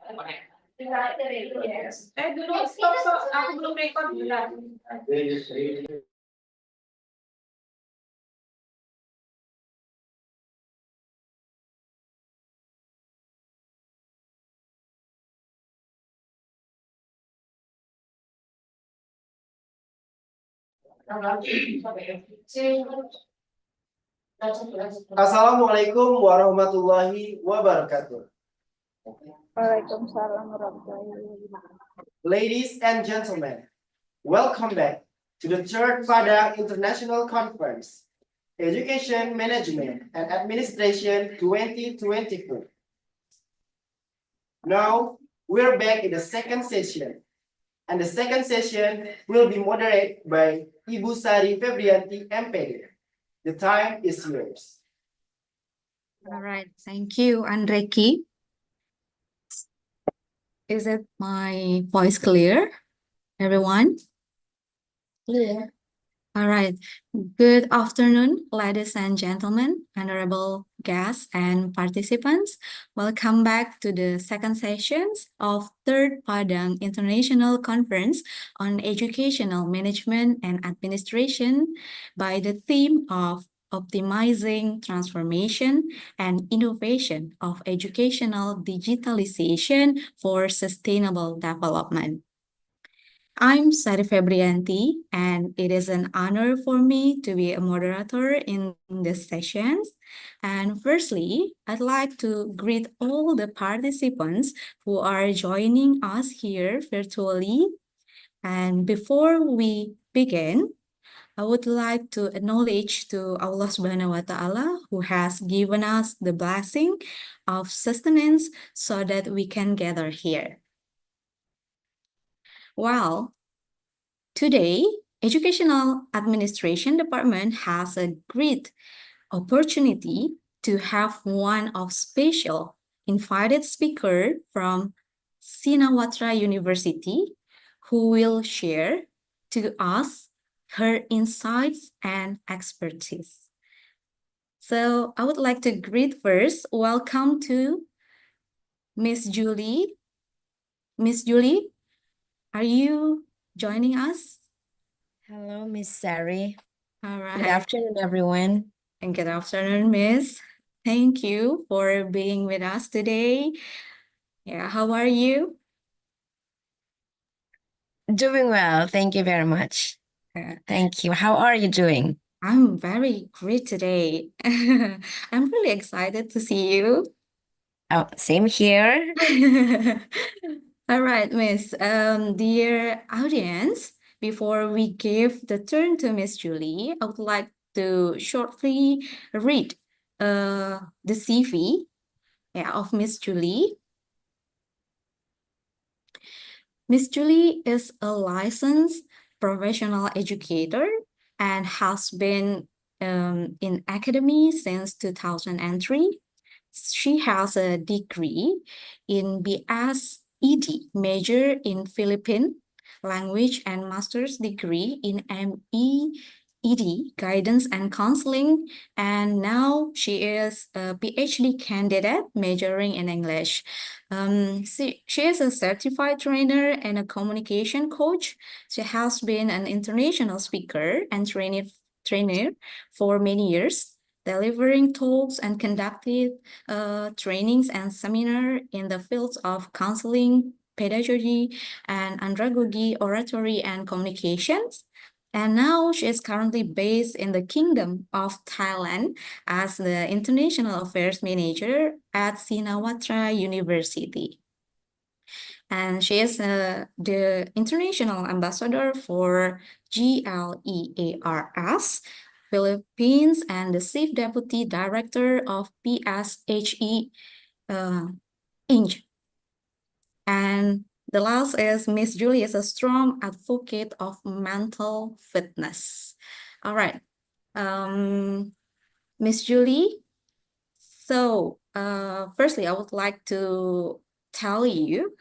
Dulu stop, aku belum record bulan. Assalamualaikum warahmatullahi wabarakatuh. Waalaikumsalam warahmatullahi wabarakatuh. Ladies and gentlemen, welcome back to the third Padang International Conference, Education Management and Administration 2024. Now, we're back in the second session, and the second session will be moderated by Ibu Sari Febrianti, MPD. The time is yours. All right, thank you, Andreki. Is it my voice clear, everyone? Clear. All right. Good afternoon, ladies and gentlemen, honorable guests and participants. Welcome back to the second sessions of Third Padang International Conference on Educational Management and Administration by the theme of optimizing transformation and innovation of educational digitalization for sustainable development. I'm Sari Febrianti, and it is an honor for me to be a moderator in this sessions. And firstly, I'd like to greet all the participants who are joining us here virtually. And before we begin, I would like to acknowledge to Allah Subhanahu wa Ta'ala who has given us the blessing of sustenance so that we can gather here. Well, today, Educational Administration Department has a great opportunity to have one of special invited speaker from Sinawatra University who will share to us her insights and expertise. So I would like to greet first, welcome to Miss Julie. Miss Julie, are you joining us? Hello, Miss Sari. All right. Good afternoon, everyone. And good afternoon, Miss. Thank you for being with us today. Yeah, how are you? Doing well. Thank you very much. Thank you. How are you doing? I'm very great today. I'm really excited to see you. Oh, same here. All right, Miss. Dear audience, before we give the turn to Miss Julie, I would like to shortly read the CV of Miss Julie. Miss Julie is a licensed professional educator and has been in academy since 2003. She has a degree in BS ED, major in Philippine language, and master's degree in MED, guidance and counseling. And now she is a PhD candidate majoring in English. She is a certified trainer and a communication coach. She has been an international speaker and trainer for many years, delivering talks and conducted trainings and seminars in the fields of counseling, pedagogy, and andragogy, oratory, and communications. And now she is currently based in the Kingdom of Thailand as the International Affairs Manager at Sinawatra University. And she is the International Ambassador for GLEARS, Philippines, and the Chief Deputy Director of PSHE Inc. And the last is Miss Julie is a strong advocate of mental fitness. All right, Miss Julie. So firstly, I would like to tell you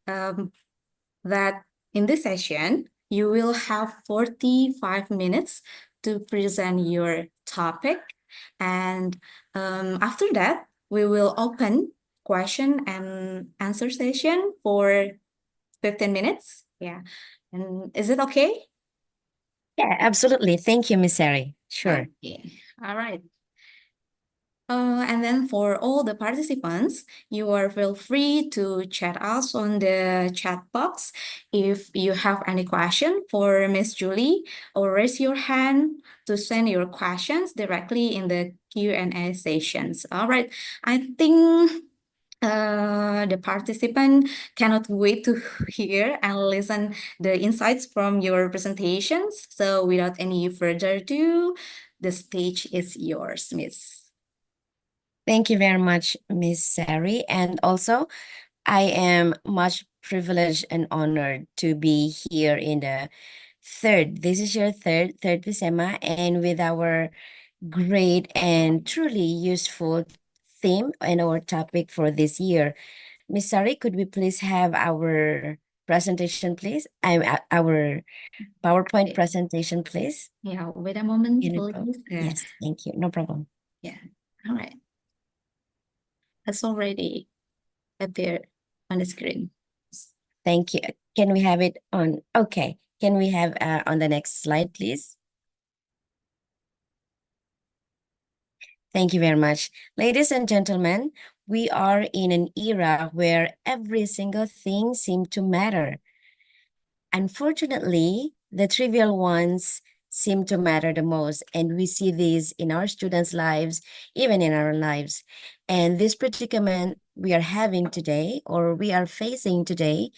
that in this session, you will have 45 minutes to present your topic. And after that, we will open question and answer session for 15 minutes. Yeah. And is it okay? Yeah, absolutely. Thank you, Miss Sari. Sure. Okay. All right. And then for all the participants, you are feel free to chat us on the chat box if you have any question for Miss Julie, or raise your hand to send your questions directly in the Q&A sessions. All right, I think the participant cannot wait to hear and listen the insights from your presentations. So without any further ado, the stage is yours, Miss. Thank you very much, Miss Sari. And also, I am much privileged and honored to be here in the this is your third PICEMA, and with our great and truly useful theme and our topic for this year. Miss Sari, could we please have our presentation, please? Our PowerPoint presentation, please. Yeah, wait a moment, please. Yes, thank you. No problem. Yeah, all right. It's already appeared on the screen. Thank you. Can we have it on? Okay. Can we have on the next slide, please? Thank you very much. Ladies and gentlemen, we are in an era where every single thing seems to matter. Unfortunately, the trivial ones seem to matter the most, and we see these in our students' lives, even in our lives. And this predicament we are having today, or we are facing today,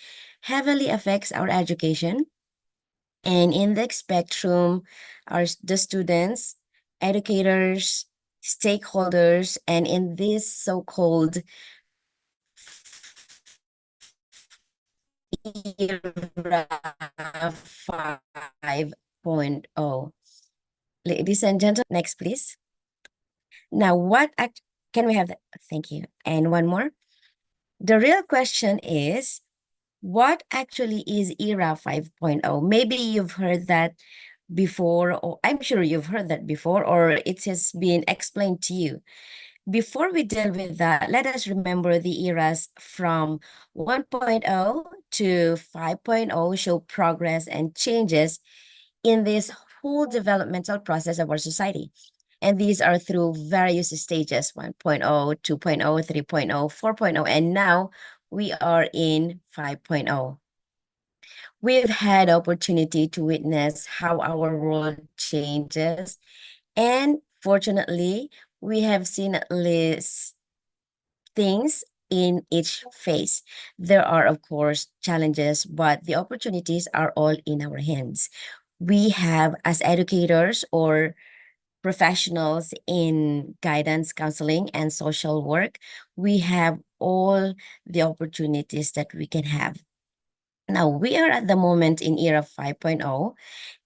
heavily affects our education. And in the spectrum are the students, educators, stakeholders, and in this so-called era 5.0. Ladies and gentlemen, next, please. Now, can we have that? Thank you. And one more. The real question is, what actually is era 5.0? Maybe you've heard that before, or I'm sure you've heard that before, or it has been explained to you. Before we deal with that, let us remember the eras from 1.0 to 5.0 show progress and changes in this whole developmental process of our society. And these are through various stages, 1.0, 2.0, 3.0, 4.0, and now we are in 5.0. We've had opportunity to witness how our world changes, and fortunately, we have seen at least things in each phase. There are, of course, challenges, but the opportunities are all in our hands. We have, as educators or professionals in guidance, counseling, and social work, we have all the opportunities that we can have. Now, we are at the moment in era 5.0,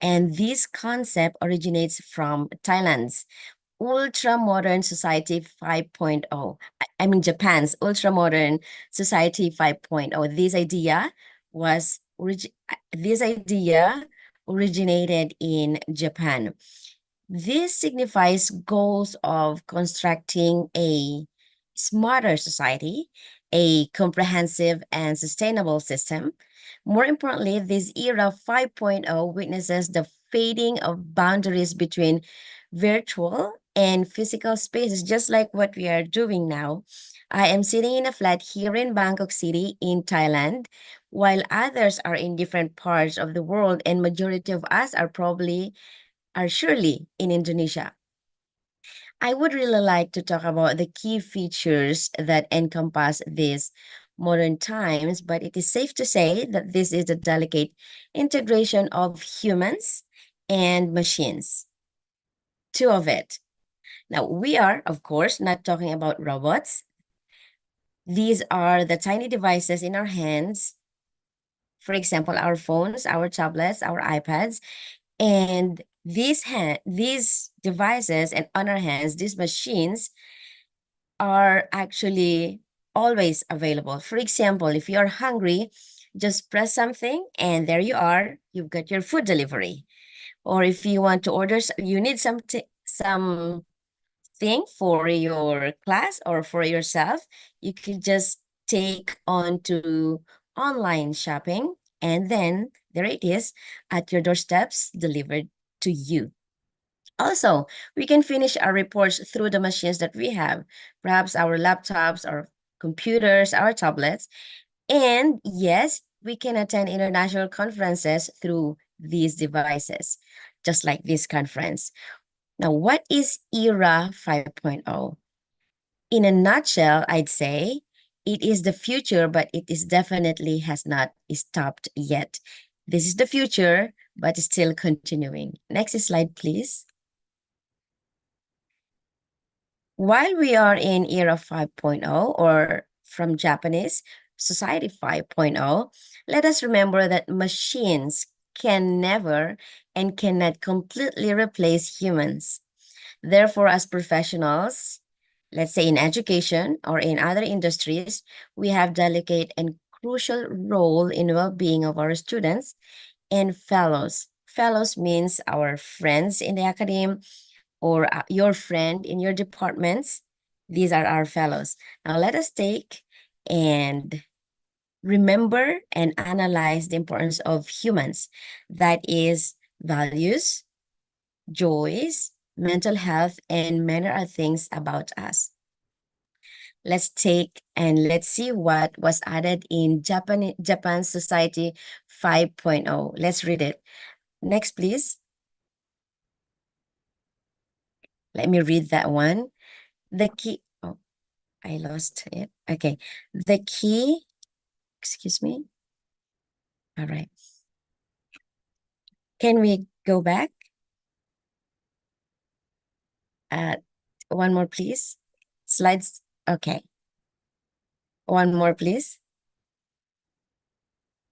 and this concept originates from Thailand's ultra-modern society 5.0. I mean, Japan's ultra-modern society 5.0. This idea originated in Japan. This signifies goals of constructing a smarter society, a comprehensive and sustainable system. More importantly, this era 5.0 witnesses the fading of boundaries between virtual and physical spaces, just like what we are doing now. I am sitting in a flat here in Bangkok City in Thailand, while others are in different parts of the world, and majority of us are surely in Indonesia. I would really like to talk about the key features that encompass these modern times, but it is safe to say that this is a delicate integration of humans and machines. Two of it. Now, we are, of course, not talking about robots. These are the tiny devices in our hands. For example, our phones, our tablets, our iPads, and these devices and on our hands, these machines are actually always available. For example, if you're hungry, just press something and there you are, you've got your food delivery. Or if you want to order, you need some thing for your class or for yourself, you could just take on to online shopping, and then there it is at your doorsteps, delivered to you. Also, we can finish our reports through the machines that we have, perhaps our laptops, our computers, our tablets. And yes, we can attend international conferences through these devices, just like this conference. Now, what is ERA 5.0? In a nutshell, I'd say it is the future, but it is definitely has not stopped yet. This is the future, but it's still continuing. Next slide, please. While we are in era 5.0, or from Japanese, society 5.0, let us remember that machines can never and cannot completely replace humans. Therefore, as professionals, let's say in education or in other industries, we have delicate and crucial role in well-being of our students and fellows. Fellows means our friends in the academy, or your friend in your departments. These are our fellows. Now let us take and remember and analyze the importance of humans. That is values, joys, mental health, and many other things about us. Let's take and let's see what was added in Japan Society 5.0. Let's read it. Next, please. Let me read that one. The key, oh, I lost it. Okay. The key, excuse me. All right. Can we go back? One more, please. Slides. Okay. One more, please.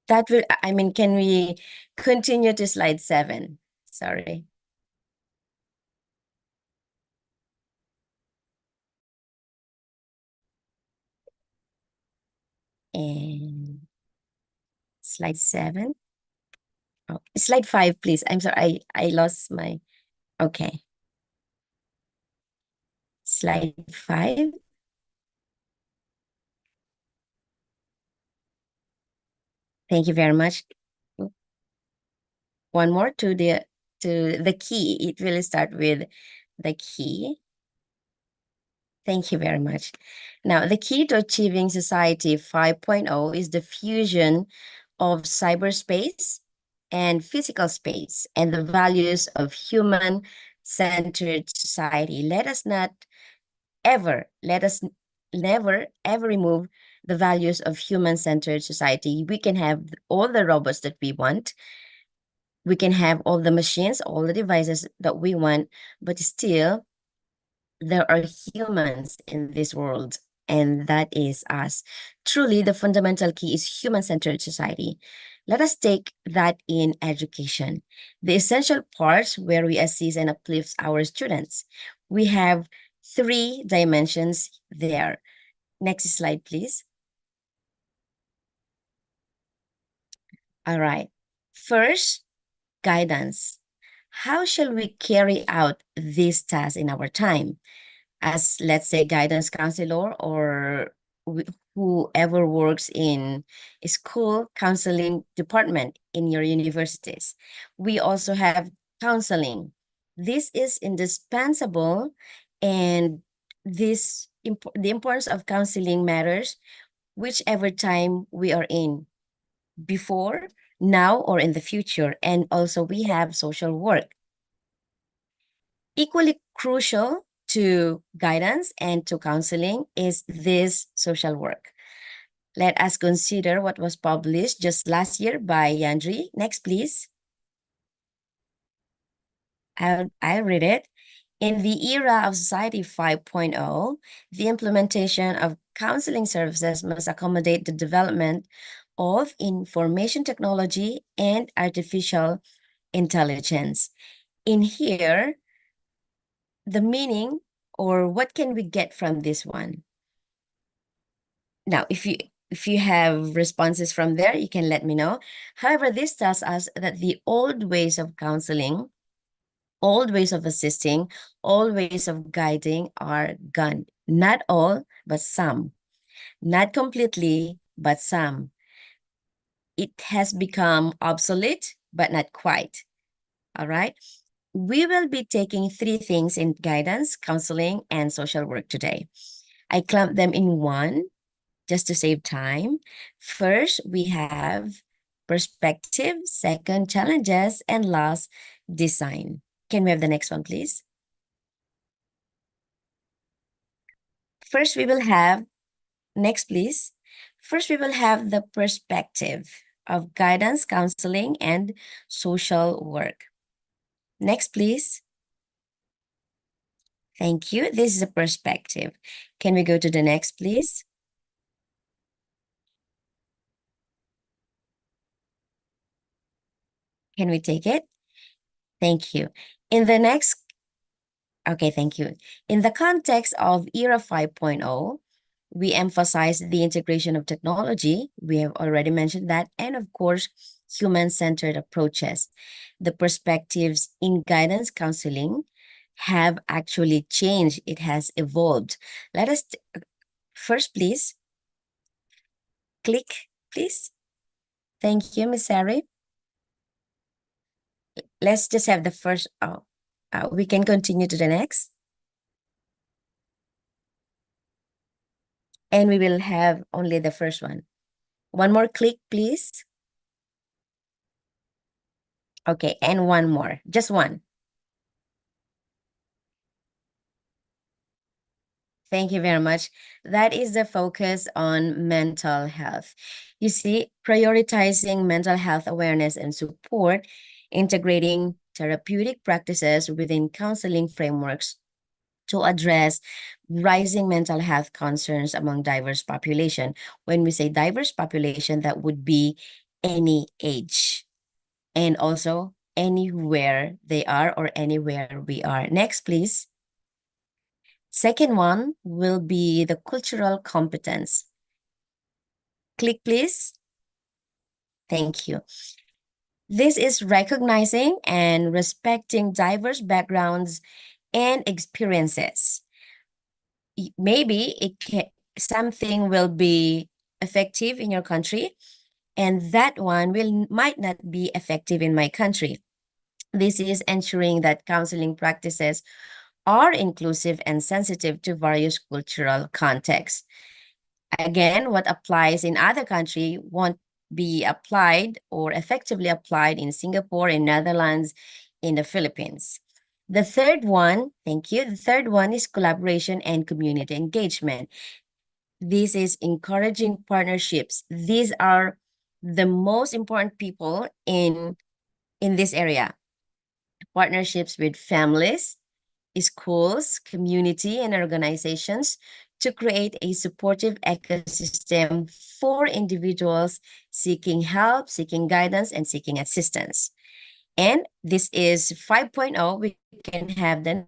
That will, I mean, can we continue to slide 7? Sorry. And slide 7. Oh, slide 5, please. I'm sorry, I lost my, okay. Slide 5. Thank you very much. One more to the key. It will start with the key. Thank you very much. Now, the key to achieving Society 5.0 is the fusion of cyberspace and physical space and the values of human-centered society. Let us never ever remove the values of human-centered society. We can have all the robots that we want. We can have all the machines, all the devices that we want, but still there are humans in this world, and that is us. Truly, the fundamental key is human-centered society. Let us take that in education. The essential parts where we assist and uplift our students. We have 3 dimensions there. Next slide, please. All right. First, guidance. How shall we carry out this task in our time? As, let's say, guidance counselor or whoever works in a school counseling department in your universities. We also have counseling. This is indispensable, and the importance of counseling matters whichever time we are in, before, now, or in the future. And also we have social work. Equally crucial to guidance and to counseling is this social work. Let us consider what was published just last year by Yandri. Next, please. I'll read it. In the era of Society 5.0, the implementation of counseling services must accommodate the development of information technology and artificial intelligence. In here, the meaning, or what can we get from this one? Now, if you have responses from there, you can let me know. However, this tells us that the old ways of counseling Old ways of assisting, old ways of guiding are gone. Not all, but some. Not completely, but some. It has become obsolete, but not quite. All right. We will be taking 3 things in guidance, counseling, and social work today. I clumped them in one just to save time. First, we have perspective, second, challenges, and last, design. Can we have the next one, please? First, we will have, next, please. First, we will have the perspective of guidance, counseling, and social work. Next, please. Thank you. This is a perspective. Can we go to the next, please? Can we take it? Thank you. In the next, okay, thank you. In the context of Era 5.0, we emphasize the integration of technology. We have already mentioned that. And of course, human-centered approaches. The perspectives in guidance counseling have actually changed. It has evolved. Let us first, please. Click, please. Thank you, Ms. Sari. Let's just have the first. We can continue to the next. And we will have only the first one. One more click, please. Okay, and one more, just one. Thank you very much. That is the focus on mental health. You see, prioritizing mental health awareness and support, integrating therapeutic practices within counseling frameworks to address rising mental health concerns among diverse population. When we say diverse population, that would be any age and also anywhere they are or anywhere we are. Next, please. Second one will be the cultural competence. Click, please. Thank you. This is recognizing and respecting diverse backgrounds and experiences. Maybe something will be effective in your country, and that one might not be effective in my country. This is ensuring that counseling practices are inclusive and sensitive to various cultural contexts. Again, what applies in other country won't be applied or effectively applied in Singapore, in Netherlands, in the Philippines. The third one, thank you. The third one is collaboration and community engagement. This is encouraging partnerships. These are the most important people in this area. Partnerships with families, schools, community, and organizations to create a supportive ecosystem for individuals seeking help, seeking guidance, and seeking assistance. And this is 5.0. We can have the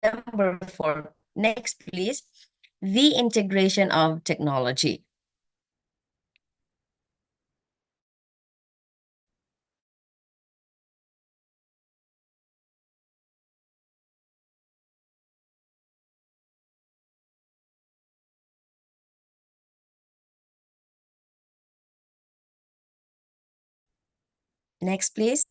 number 4. Next, please. The integration of technology. Next, please.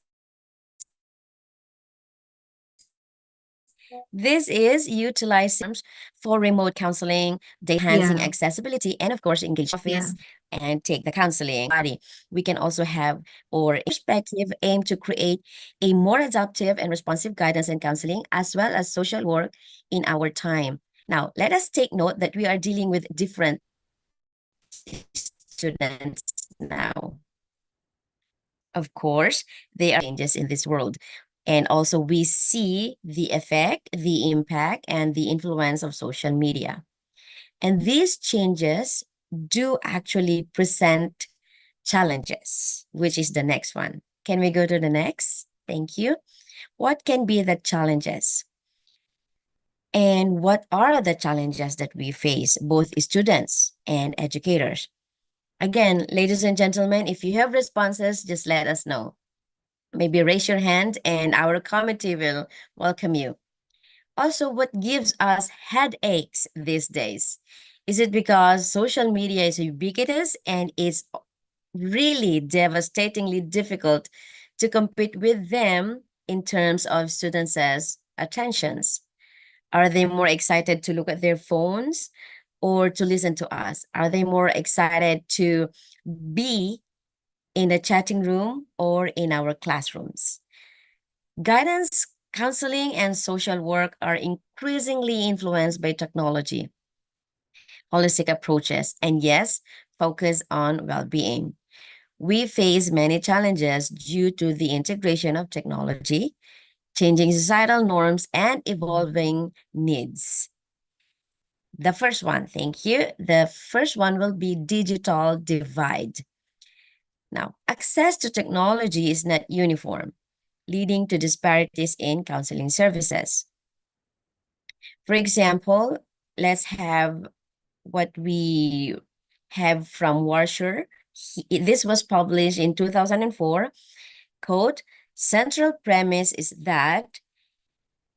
This is utilizing for remote counseling, enhancing accessibility, and of course, engage office and take the counseling body. We can also have or perspective aim to create a more adaptive and responsive guidance and counseling as well as social work in our time. Now, let us take note that we are dealing with different students now. Of course, there are changes in this world. And also we see the effect, the impact, and the influence of social media. And these changes do actually present challenges, which is the next one. Can we go to the next? Thank you. What can be the challenges? And what are the challenges that we face, both students and educators? Again, ladies and gentlemen, if you have responses, just let us know. Maybe raise your hand and our committee will welcome you. Also, what gives us headaches these days? Is it because social media is ubiquitous and it's really devastatingly difficult to compete with them in terms of students' attentions? Are they more excited to look at their phones or to listen to us? Are they more excited to be in a chatting room or in our classrooms? Guidance, counseling, and social work are increasingly influenced by technology, holistic approaches, and yes, focus on well-being. We face many challenges due to the integration of technology, changing societal norms, and evolving needs. The first one, thank you. The first one will be digital divide. Now, access to technology is not uniform, leading to disparities in counseling services. For example, let's have what we have from Warsher. This was published in 2004. Quote, central premise is that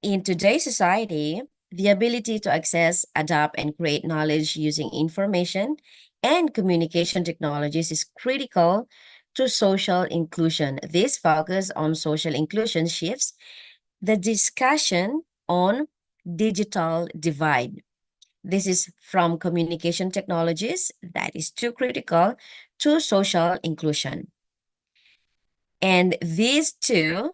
in today's society, the ability to access, adapt, and create knowledge using information and communication technologies is critical to social inclusion. This focus on social inclusion shifts the discussion on digital divide. This is from communication technologies that is too critical to social inclusion. And these two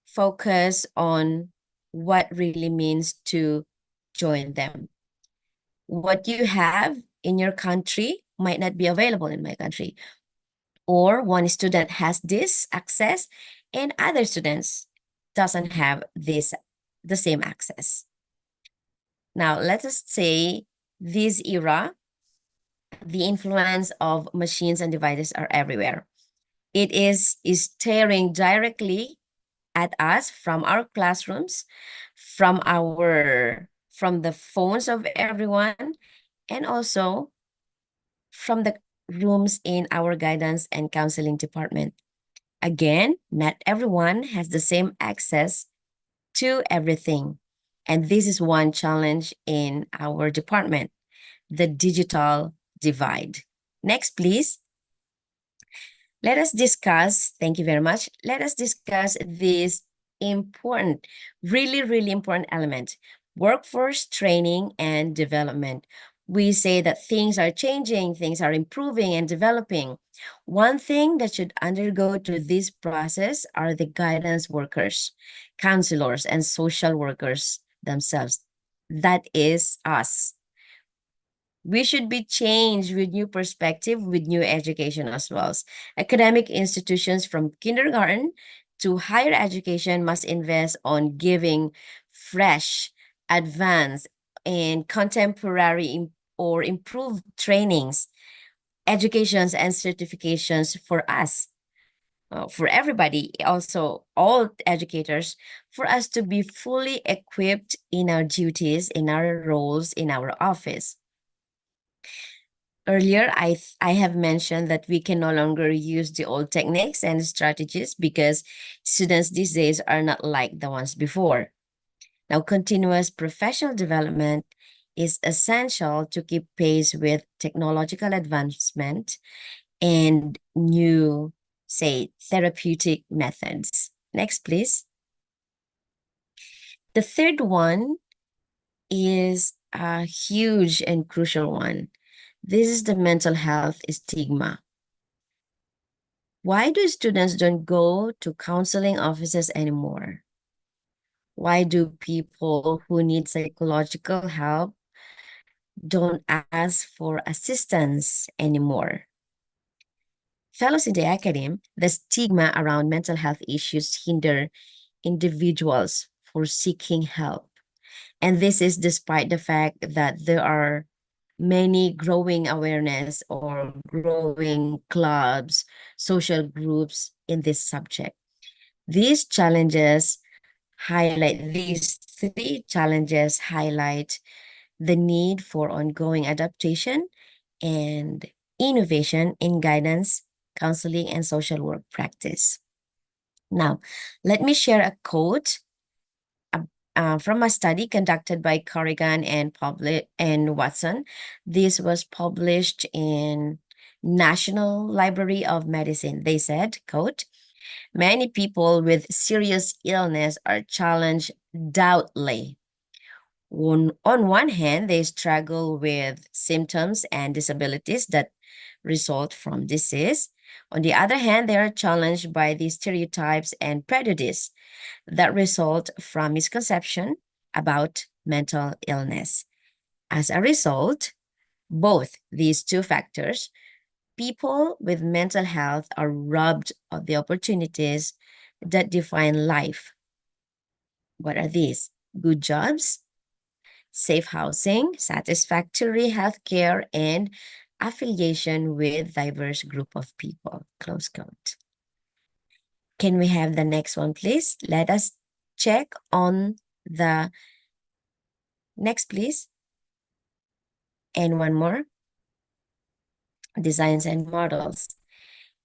focus on what really means to join them. What you have in your country might not be available in my country. Or one student has this access and other students doesn't have the same access. Now, let us say this era, the influence of machines and devices are everywhere. It is staring directly at us from our classrooms, from the phones of everyone, and also from the rooms in our guidance and counseling department. Again, not everyone has the same access to everything. And this is one challenge in our department, the digital divide. Next, please. Let us discuss, thank you very much. Let us discuss this important, really important element, workforce training and development. We say that things are changing, things are improving and developing. One thing that should undergo to this process are the guidance workers, counselors, and social workers themselves. That is us. We should be changed with new perspective, with new education as well. Academic institutions from kindergarten to higher education must invest on giving fresh, advanced, and contemporary or improved trainings, educations, and certifications for us, for everybody, also all educators, for us to be fully equipped in our duties, in our roles, in our office. Earlier, I have mentioned that we can no longer use the old techniques and strategies because students these days are not like the ones before. Now, continuous professional development is essential to keep pace with technological advancement and new, say, therapeutic methods. Next, please. The third one is a huge and crucial one. This is the mental health stigma. Why do students don't go to counseling offices anymore? Why do people who need psychological help don't ask for assistance anymore? Fellows in the academy, the stigma around mental health issues hinder individuals for seeking help. And this is despite the fact that there are many growing awareness or growing clubs, social groups in this subject. These three challenges highlight the need for ongoing adaptation and innovation in guidance, counseling, and social work practice. Now, let me share a quote from a study conducted by Corrigan and Watson. This was published in National Library of Medicine. They said, quote, "Many people with serious illness are challenged doubtfully. On one hand, they struggle with symptoms and disabilities that result from disease. On the other hand, they are challenged by the stereotypes and prejudice that result from misconception about mental illness. As a result, both these two factors, people with mental health are robbed of the opportunities that define life. What are these? Good jobs, safe housing, satisfactory healthcare, and affiliation with diverse group of people." Close quote. Can we have the next one, please? Let us check on the next, please. And one more. Designs and models.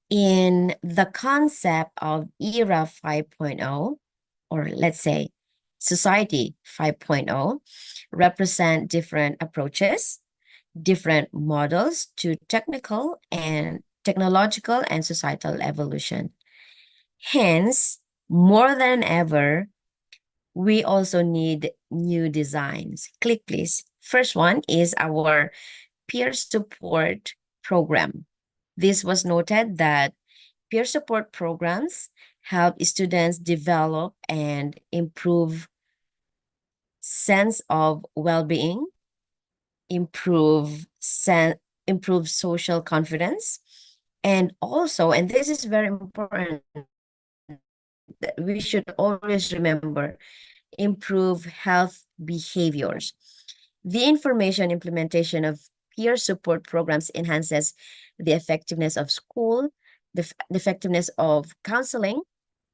In the concept of era 5.0, or let's say society 5.0, represent different approaches, different models to technological and societal evolution. Hence, more than ever, we also need new designs. Click, please. First one is our peer support program. This was noted that peer support programs help students develop and improve sense of well-being, improve social confidence, and also, and this is very important, that we should always remember, improve health behaviors. The information implementation of peer support programs enhances the effectiveness of school, the effectiveness of counseling,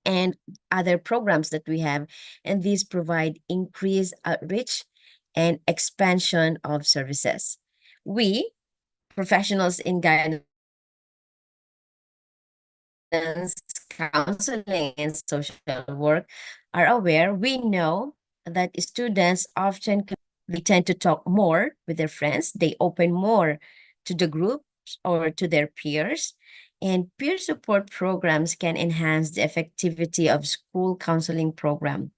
and other programs that we have. And these provide increased outreach and expansion of services. We, professionals in guidance, counseling, and social work, are aware. We know that students often they tend to talk more with their friends. They open more to the groups or to their peers. And peer support programs can enhance the effectivity of school counseling program.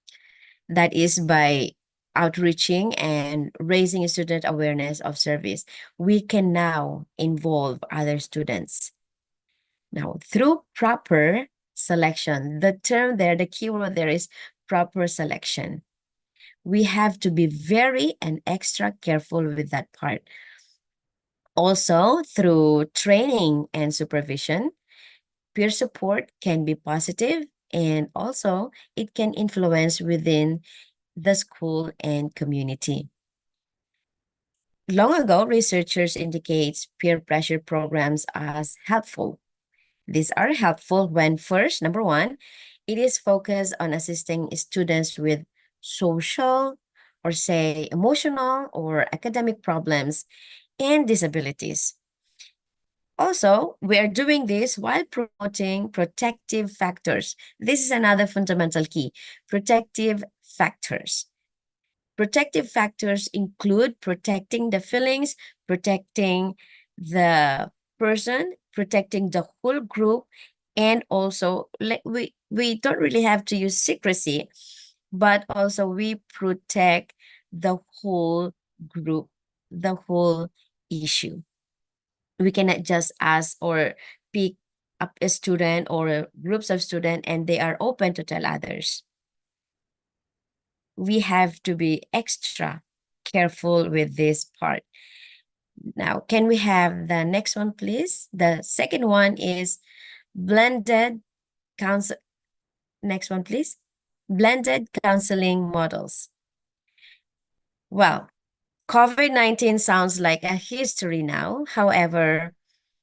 That is by outreaching and raising student awareness of service. We can now involve other students. Now, through proper selection, the term there, the keyword there is proper selection. We have to be very and extra careful with that part. Also, through training and supervision, peer support can be positive, and also it can influence within the school and community. Long ago, researchers indicate peer pressure programs as helpful. These are helpful when first, number one, it is focused on assisting students with social or say emotional or academic problems and disabilities. Also, we are doing this while promoting protective factors. This is another fundamental key, protective factors. Protective factors include protecting the feelings, protecting the person, protecting the whole group, and also we don't really have to use secrecy, but also we protect the whole group, the whole issue. We cannot just ask or pick up a student or groups of students and they are open to tell others. We have to be extra careful with this part. Now, can we have the next one, please? The second one is blended counsel. Next one, please. Blended counseling models. Well, COVID-19 sounds like a history now. However,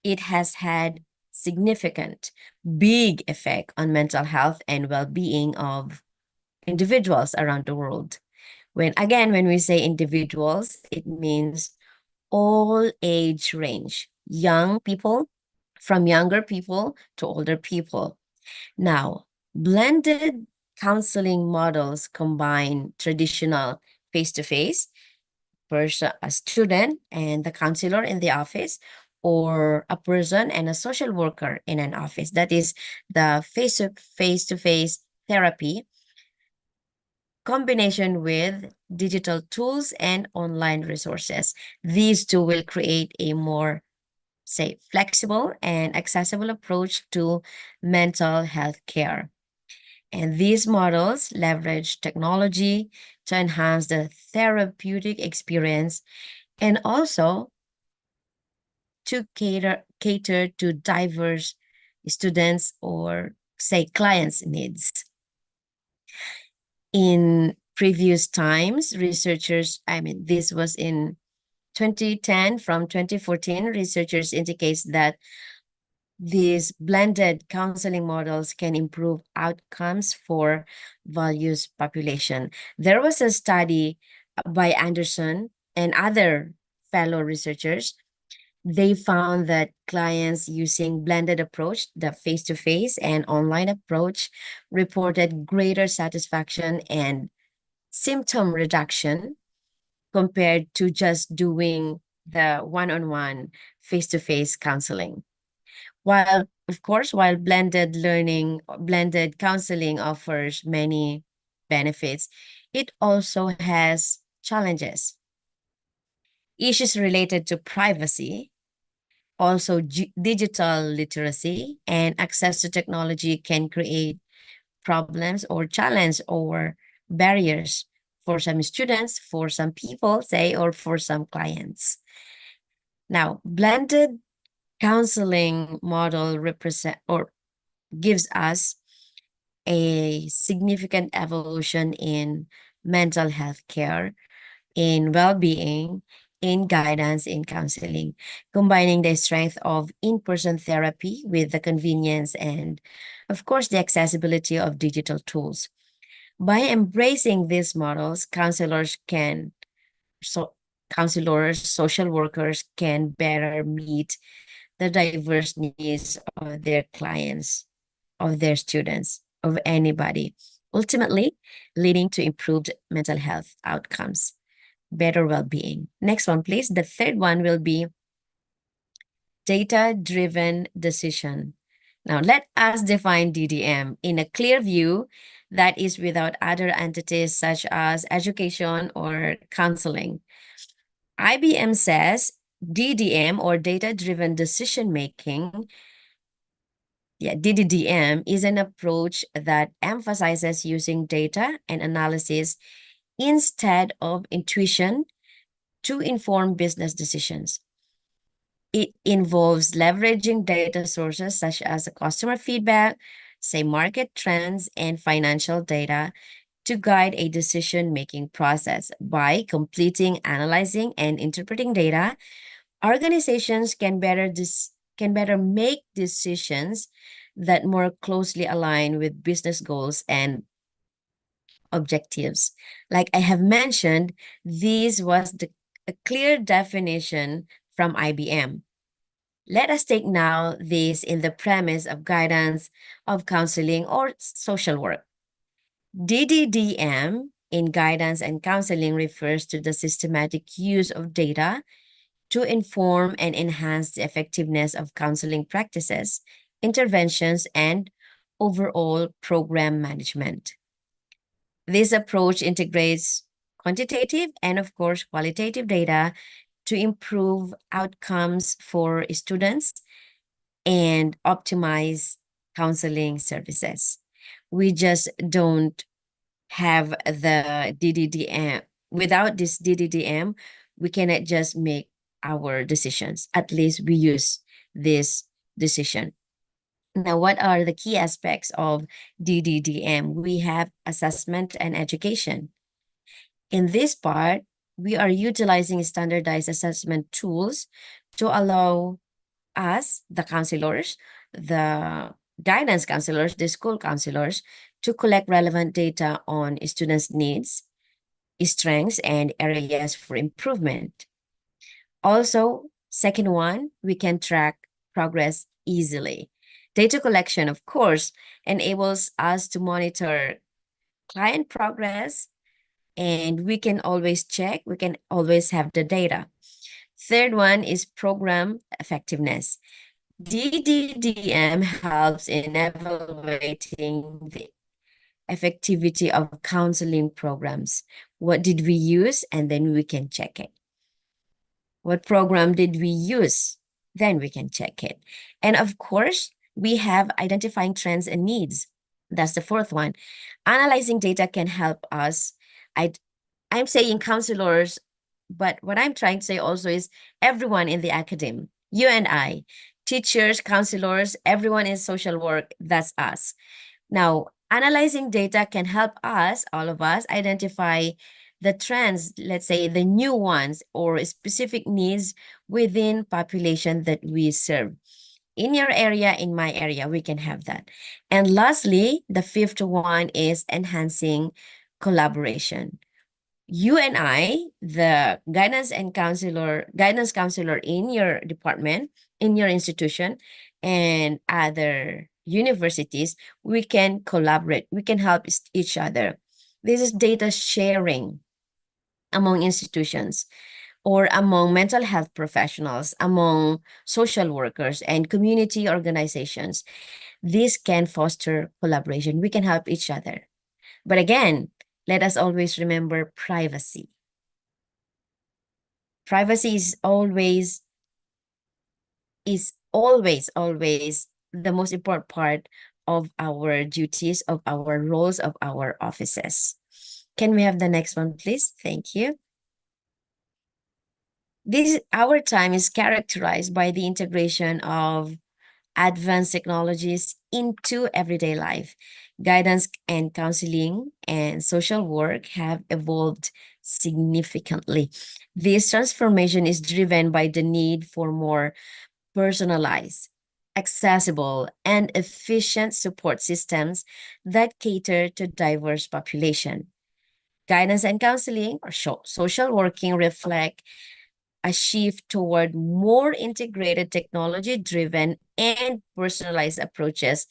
it has had significant, big effect on mental health and well-being of individuals around the world. When we say individuals, it means all age range, young people, from younger people to older people. Now, Blended counseling models combine traditional face-to-face, a student and the counselor in the office, or a person and a social worker in an office. That is the face-to-face therapy combination with digital tools and online resources. These two will create a more, say, flexible and accessible approach to mental health care. And these models leverage technology to enhance the therapeutic experience and also to cater to diverse students or, say, clients' needs. In previous times, this was in 2010, from 2014, researchers indicates that these blended counseling models can improve outcomes for values population. There was a study by Anderson and other fellow researchers. They found that clients using blended approach, the face-to-face and online approach, reported greater satisfaction and symptom reduction compared to just doing the one-on-one face-to-face counseling. While, of course, while blended counseling offers many benefits, it also has challenges. Issues related to privacy, also digital literacy and access to technology can create problems or challenge or barriers for some students, for some people, say, or for some clients. Now, blended counseling model represent or gives us a significant evolution in mental health care, in well-being, in guidance, in counseling, combining the strength of in-person therapy with the convenience and, of course, the accessibility of digital tools. By embracing these models, social workers can better meet the diverse needs of their clients, of their students, of anybody, ultimately leading to improved mental health outcomes, better well-being. Next one, please. The third one will be data-driven decision. Now, let us define DDM in a clear view that is without other entities such as education or counseling. IBM says DDM, or data-driven decision-making, DDDM, is an approach that emphasizes using data and analysis instead of intuition to inform business decisions. It involves leveraging data sources such as customer feedback, say market trends, and financial data to guide a decision-making process. By completing, analyzing, and interpreting data, organizations can better make decisions that more closely align with business goals and objectives. Like I have mentioned, this was a clear definition from IBM. Let us take now this in the premise of guidance of counseling or social work. DDDM in guidance and counseling refers to the systematic use of data to inform and enhance the effectiveness of counseling practices, interventions, and overall program management. This approach integrates quantitative and, of course, qualitative data to improve outcomes for students and optimize counseling services. We just don't have the DDDM. Without this DDDM, we cannot just make our decisions. At least we use this decision. Now, what are the key aspects of DDDM? We have assessment and education. In this part, we are utilizing standardized assessment tools to allow us, the counselors, the guidance counselors, the school counselors, to collect relevant data on students' needs, strengths, and areas for improvement. Also, second one, we can track progress easily. Data collection, of course, enables us to monitor client progress, and we can always check, we can always have the data. Third one is program effectiveness. DDDM helps in evaluating the effectivity of counseling programs. What did we use? And then we can check it. What program did we use? Then we can check it. And of course, we have identifying trends and needs. That's the fourth one. Analyzing data can help us. I'm saying counselors, but what I'm trying to say also is everyone in the academy, you and I, teachers, counselors, everyone in social work, that's us. Now, analyzing data can help us, all of us, identify the trends, let's say the new ones or specific needs within population that we serve. In your area, in my area, we can have that. And lastly, the fifth one is enhancing collaboration. You and I, the guidance counselor in your department, in your institution, and other universities, we can collaborate. We can help each other. This is data sharing among institutions or among mental health professionals, among social workers and community organizations. This can foster collaboration. We can help each other. But again, let us always remember privacy. Privacy is always the most important part of our duties, of our roles, of our offices. Can we have the next one, please? Thank you. Our time is characterized by the integration of advanced technologies into everyday life. Guidance and counseling and social work have evolved significantly. This transformation is driven by the need for more personalized, accessible, and efficient support systems that cater to diverse population. Guidance and counseling or social working reflect a shift toward more integrated technology-driven and personalized approaches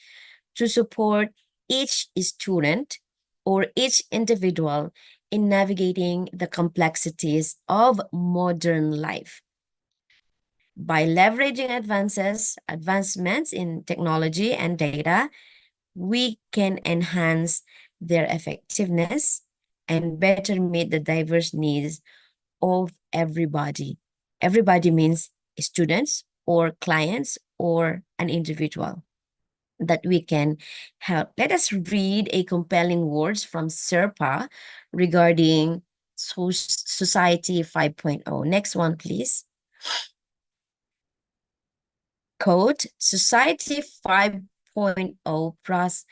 to support each student or each individual in navigating the complexities of modern life. By leveraging advancements in technology and data, we can enhance their effectiveness and better meet the diverse needs of everybody. Everybody means students or clients or an individual that we can help. Let us read a compelling words from SERPA regarding Society 5.0. Next one, please. Quote, Society 5.0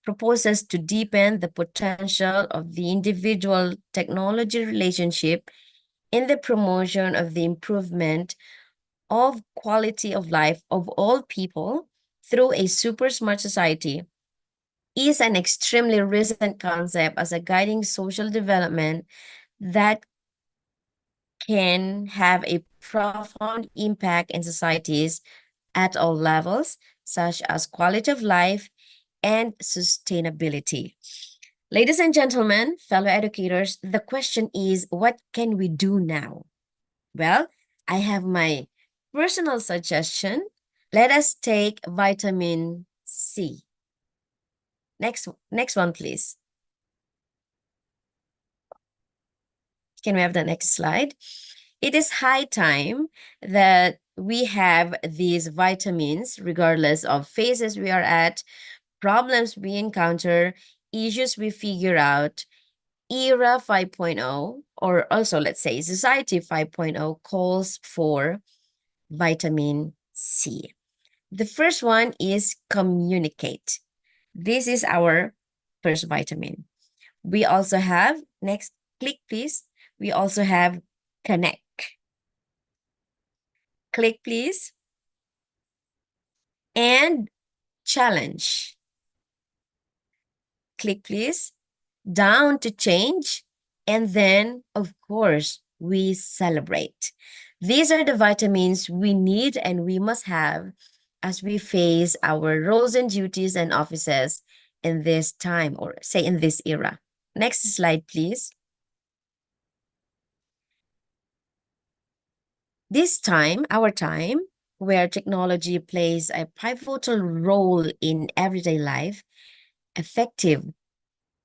proposes to deepen the potential of the individual-technology relationship in the promotion of the improvement of quality of life of all people through a super smart society is an extremely recent concept as a guiding social development that can have a profound impact in societies at all levels, such as quality of life and sustainability. Ladies and gentlemen, fellow educators, the question is, what can we do now? Well, I have my personal suggestion. Let us take vitamin C. Next one, please. Can we have the next slide? It is high time that we have these vitamins, regardless of phases we are at, problems we encounter, issues we figure out. Era 5.0, or also let's say Society 5.0, calls for vitamin C. The first one is communicate. This is our first vitamin. We also have, next, click please. We also have connect. Click please. And challenge. Click please. Down to change. And then, of course, we celebrate. These are the vitamins we need and we must have as we face our roles and duties and offices in this time, or say in this era. Next slide, please. This time, our time, where technology plays a pivotal role in everyday life,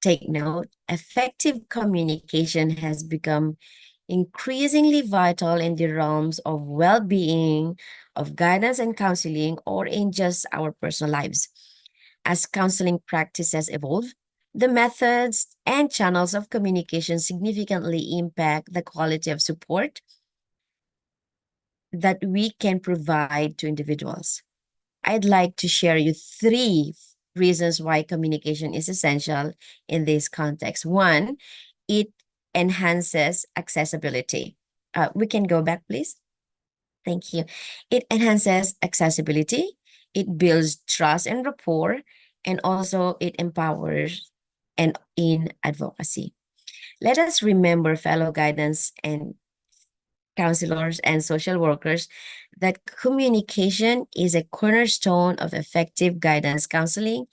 take note, effective communication has become increasingly vital in the realms of well-being, of guidance and counseling, or in just our personal lives. As counseling practices evolve, the methods and channels of communication significantly impact the quality of support that we can provide to individuals. I'd like to share you 3 reasons why communication is essential in this context. 1, it enhances accessibility. We can go back, please. Thank you. It enhances accessibility. It builds trust and rapport, and also it empowers and in advocacy. Let us remember, fellow guidance and counselors and social workers, that communication is a cornerstone of effective guidance counseling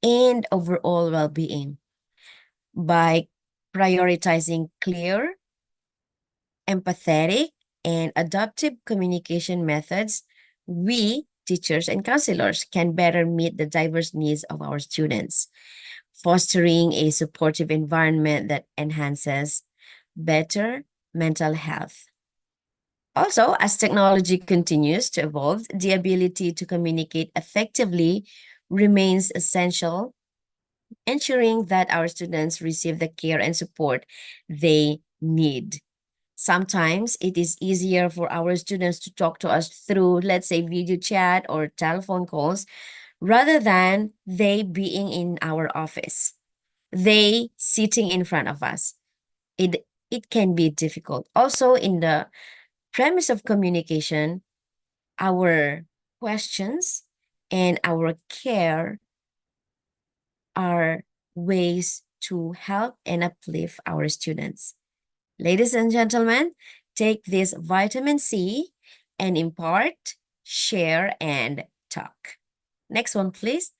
and overall well-being. By prioritizing clear, empathetic, and adaptive communication methods, we, teachers and counselors, can better meet the diverse needs of our students, fostering a supportive environment that enhances better mental health. Also, as technology continues to evolve, the ability to communicate effectively remains essential, ensuring that our students receive the care and support they need. Sometimes it is easier for our students to talk to us through, let's say, video chat or telephone calls, rather than they being in our office, they sitting in front of us. It can be difficult. Also, in the premise of communication, our questions and our care are ways to help and uplift our students. Ladies and gentlemen, take this vitamin C and impart, share, and talk. Next one, please.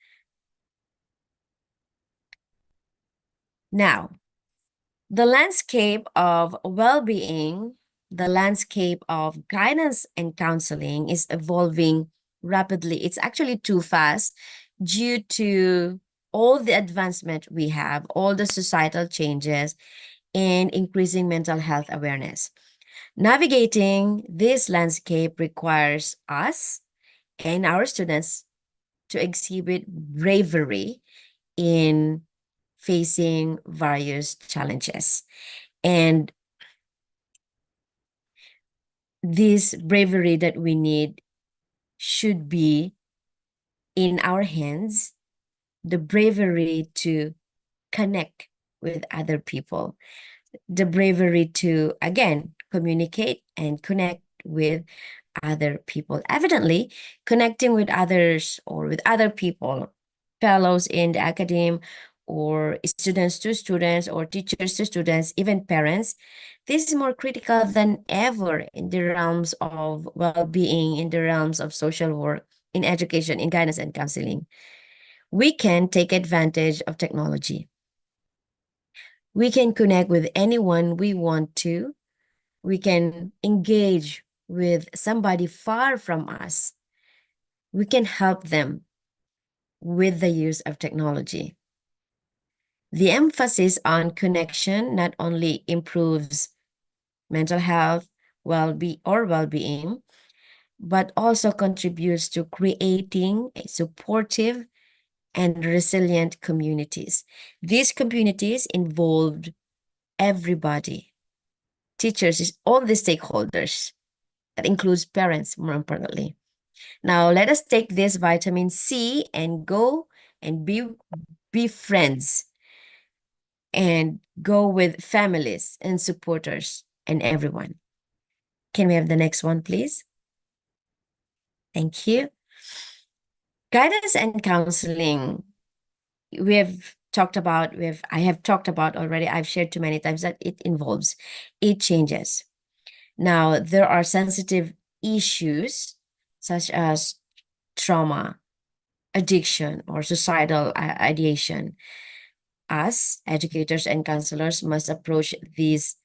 Now, the landscape of well-being, the landscape of guidance and counseling is evolving rapidly. It's actually too fast due to all the advancement we have, all the societal changes, and increasing mental health awareness. Navigating this landscape requires us and our students to exhibit bravery in facing various challenges. And this bravery that we need should be in our hands, the bravery to connect with other people, the bravery to, again, communicate and connect with other people. Evidently, connecting with others or with other people, fellows in the academe, or students to students, or teachers to students, even parents, this is more critical than ever in the realms of well-being, in the realms of social work, in education, in guidance and counseling. We can take advantage of technology. We can connect with anyone we want to. We can engage with somebody far from us. We can help them with the use of technology. The emphasis on connection not only improves mental health, well-being, but also contributes to creating a supportive and resilient communities. These communities involved everybody, teachers, all the stakeholders. That includes parents, more importantly. Now, let us take this vitamin C and go and be friends and go with families and supporters and everyone. Can we have the next one, please? Thank you. Guidance and counseling. I have talked about already, I've shared too many times that it changes. Now, there are sensitive issues such as trauma, addiction, or suicidal ideation. Us, educators and counselors, must approach these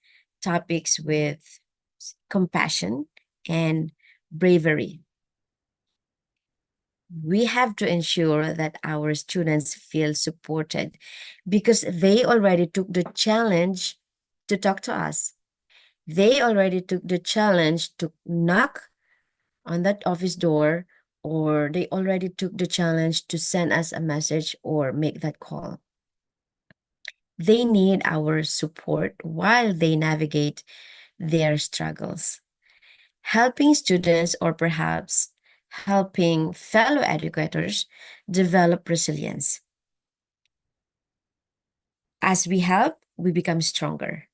topics with compassion and bravery. We have to ensure that our students feel supported because they already took the challenge to talk to us. They already took the challenge to knock on that office door, or they already took the challenge to send us a message or make that call. They need our support while they navigate their struggles. Helping students, or perhaps helping fellow educators, develop resilience. As we help, we become stronger.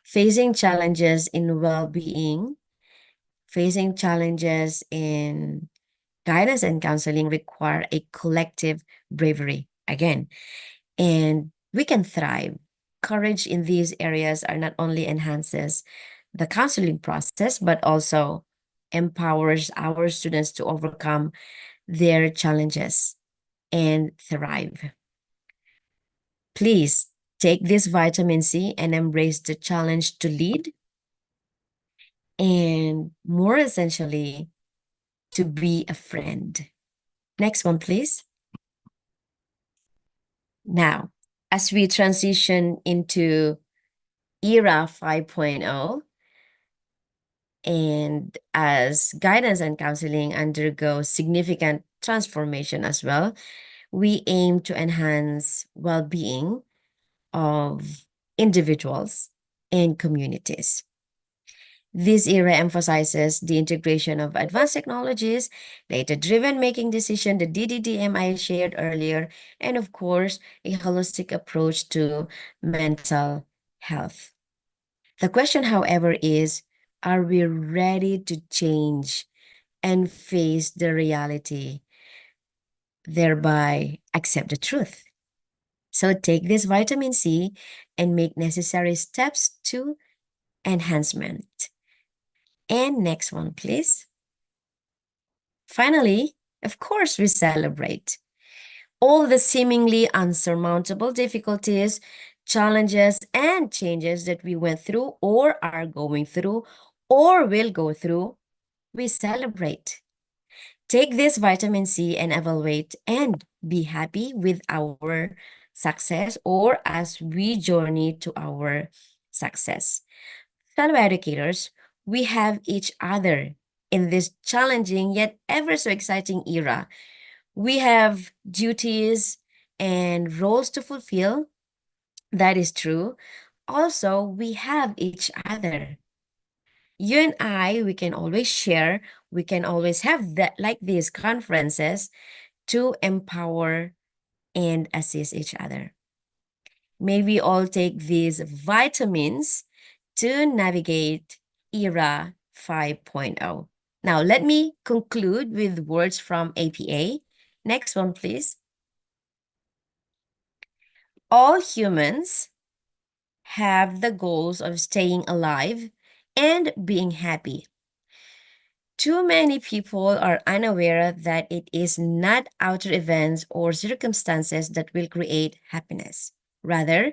Facing challenges in well-being, facing challenges in guidance and counseling require a collective bravery again, and we can thrive. Courage in these areas are not only enhances the counseling process, but also empowers our students to overcome their challenges and thrive. Please take this vitamin C and embrace the challenge to lead, and more essentially, to be a friend. Next one, please. Now, as we transition into era 5.0, and as guidance and counseling undergo significant transformation as well, we aim to enhance well-being of individuals and communities. This era emphasizes the integration of advanced technologies, data-driven making decision, the DDDM I shared earlier, and of course, a holistic approach to mental health. The question, however, is, are we ready to change and face the reality, thereby accept the truth? So take this vitamin C and make necessary steps to enhancement. And next one, please. Finally, of course, we celebrate all the seemingly unsurmountable difficulties, challenges, and changes that we went through or are going through or will go through. We celebrate. Take this vitamin C and evaluate and be happy with our success, or as we journey to our success. Fellow educators, we have each other in this challenging yet ever so exciting era. We have duties and roles to fulfill. That is true. Also, we have each other. You and I, we can always share, we can always have that, like these conferences, to empower and assist each other. May we all take these vitamins to navigate era 5.0. Now, let me conclude with words from APA. Next one, please. All humans have the goals of staying alive and being happy. Too many people are unaware that it is not outer events or circumstances that will create happiness. Rather,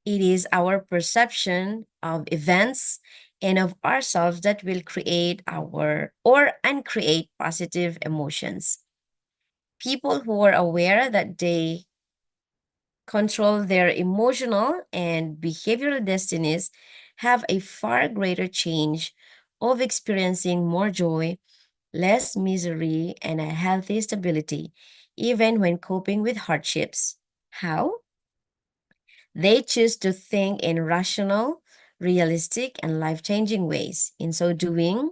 it is our perception of events and of ourselves that will create our or uncreate positive emotions. People who are aware that they control their emotional and behavioral destinies have a far greater change of experiencing more joy, less misery, and a healthy stability, even when coping with hardships. How? They choose to think in rational, realistic, and life-changing ways. In so doing,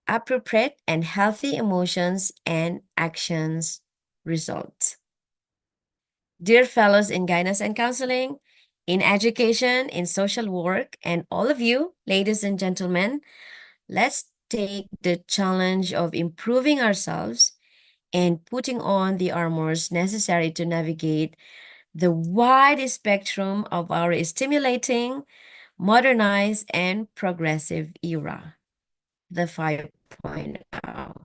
appropriate and healthy emotions and actions result. Dear fellows in guidance and counseling, in education, in social work, and all of you, ladies and gentlemen, let's take the challenge of improving ourselves and putting on the armors necessary to navigate the wide spectrum of our stimulating, modernized, and progressive era, the 5.0.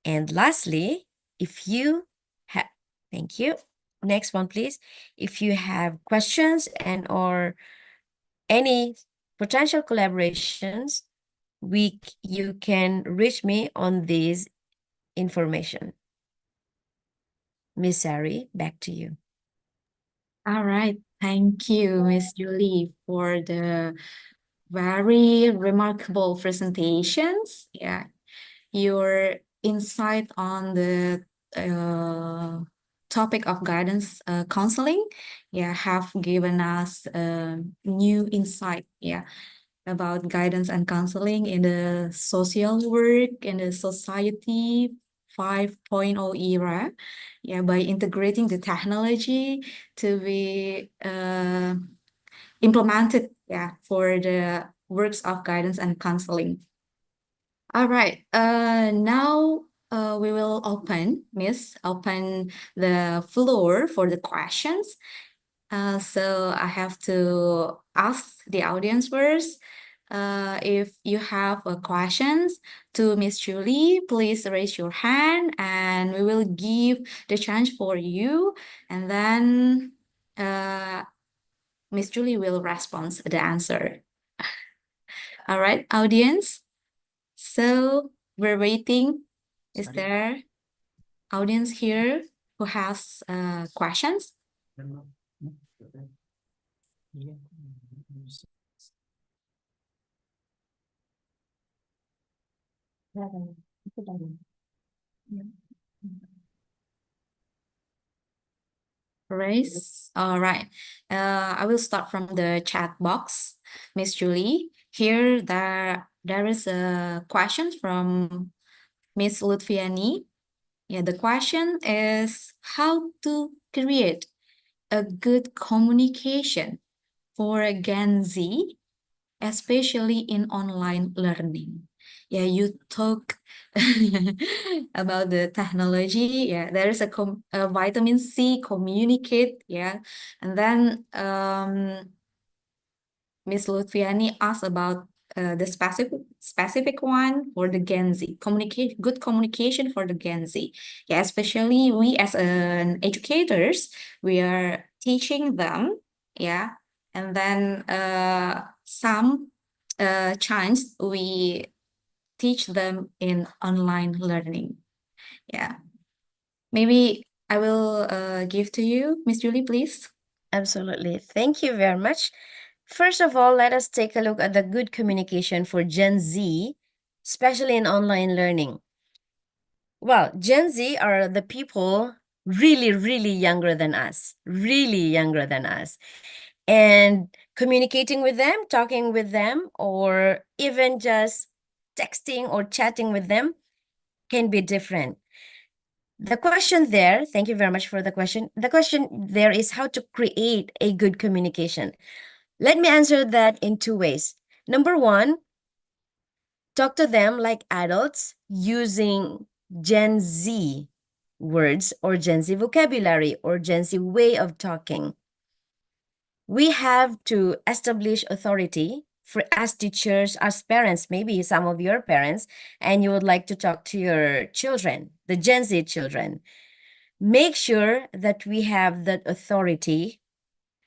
And lastly, if you have, thank you. Next one, please. If you have questions and or any potential collaborations, you can reach me on this information. Miss Sari, back to you. All right. Thank you, Miss Julie, for the very remarkable presentations. Yeah, your insight on the topic of guidance counseling, yeah, have given us new insight, yeah, about guidance and counseling in the social work in the society 5.0 era, yeah, by integrating the technology to be implemented, yeah, for the works of guidance and counseling. All right. Now we will open the floor for the questions. So I have to ask the audience first. If you have questions to Miss Julie, please raise your hand and we will give the chance for you. And then Miss Julie will respond the answer. All right, audience. So we're waiting. Is there audience here who has questions? Raise. All right. I will start from the chat box, Miss Julie. Here there is a question from Miss Lutfiani. Yeah, the question is how to create a good communication for a Gen Z, especially in online learning. Yeah, you talk about the technology. Yeah, there is a vitamin C communicate. Yeah, and then Miss Lutfiani asked about the specific one for the Gen Z good communication for the Gen Z. Yeah, especially we as an educators, we are teaching them. Yeah, and then some chance we teach them in online learning. Yeah, maybe I will give to you, Miss Julie, please. Absolutely. Thank you very much. First of all, let us take a look at the good communication for Gen Z, especially in online learning. Well, Gen Z are the people really, really younger than us, really younger than us. And communicating with them, talking with them, or even just texting or chatting with them can be different. The question there, thank you very much for the question. The question there is how to create a good communication. Let me answer that in two ways. Number one, talk to them like adults using Gen Z words or Gen Z vocabulary or Gen Z way of talking. We have to establish authority for as teachers, as parents, maybe some of your parents, and you would like to talk to your children, the Gen Z children. Make sure that we have that authority,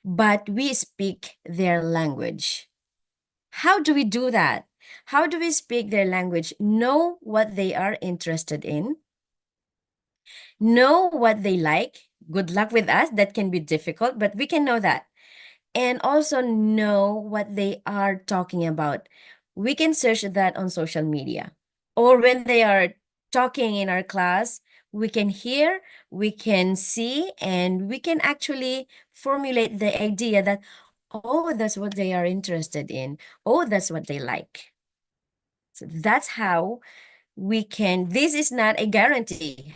but we speak their language. How do we do that? How do we speak their language? Know what they are interested in. Know what they like. Good luck with us. That can be difficult, but we can know that. And also know what they are talking about. We can search that on social media. Or when they are talking in our class, we can hear, we can see, and we can actually formulate the idea that, oh, that's what they are interested in. Oh, that's what they like. So that's how we can, this is not a guarantee.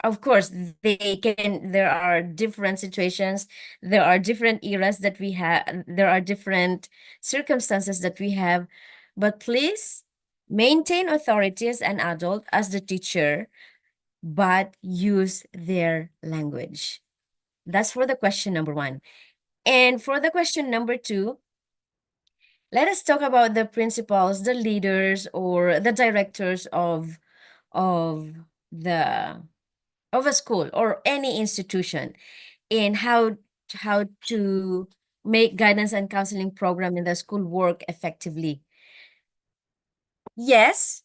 Of course, there are different situations, there are different eras that we have, there are different circumstances that we have, but please maintain authority as an adult, as the teacher, but use their language. That's for the question number one. And for the question number two, let us talk about the principals, the leaders, or the directors of of a school or any institution in how to make guidance and counseling program in the school work effectively. Yes,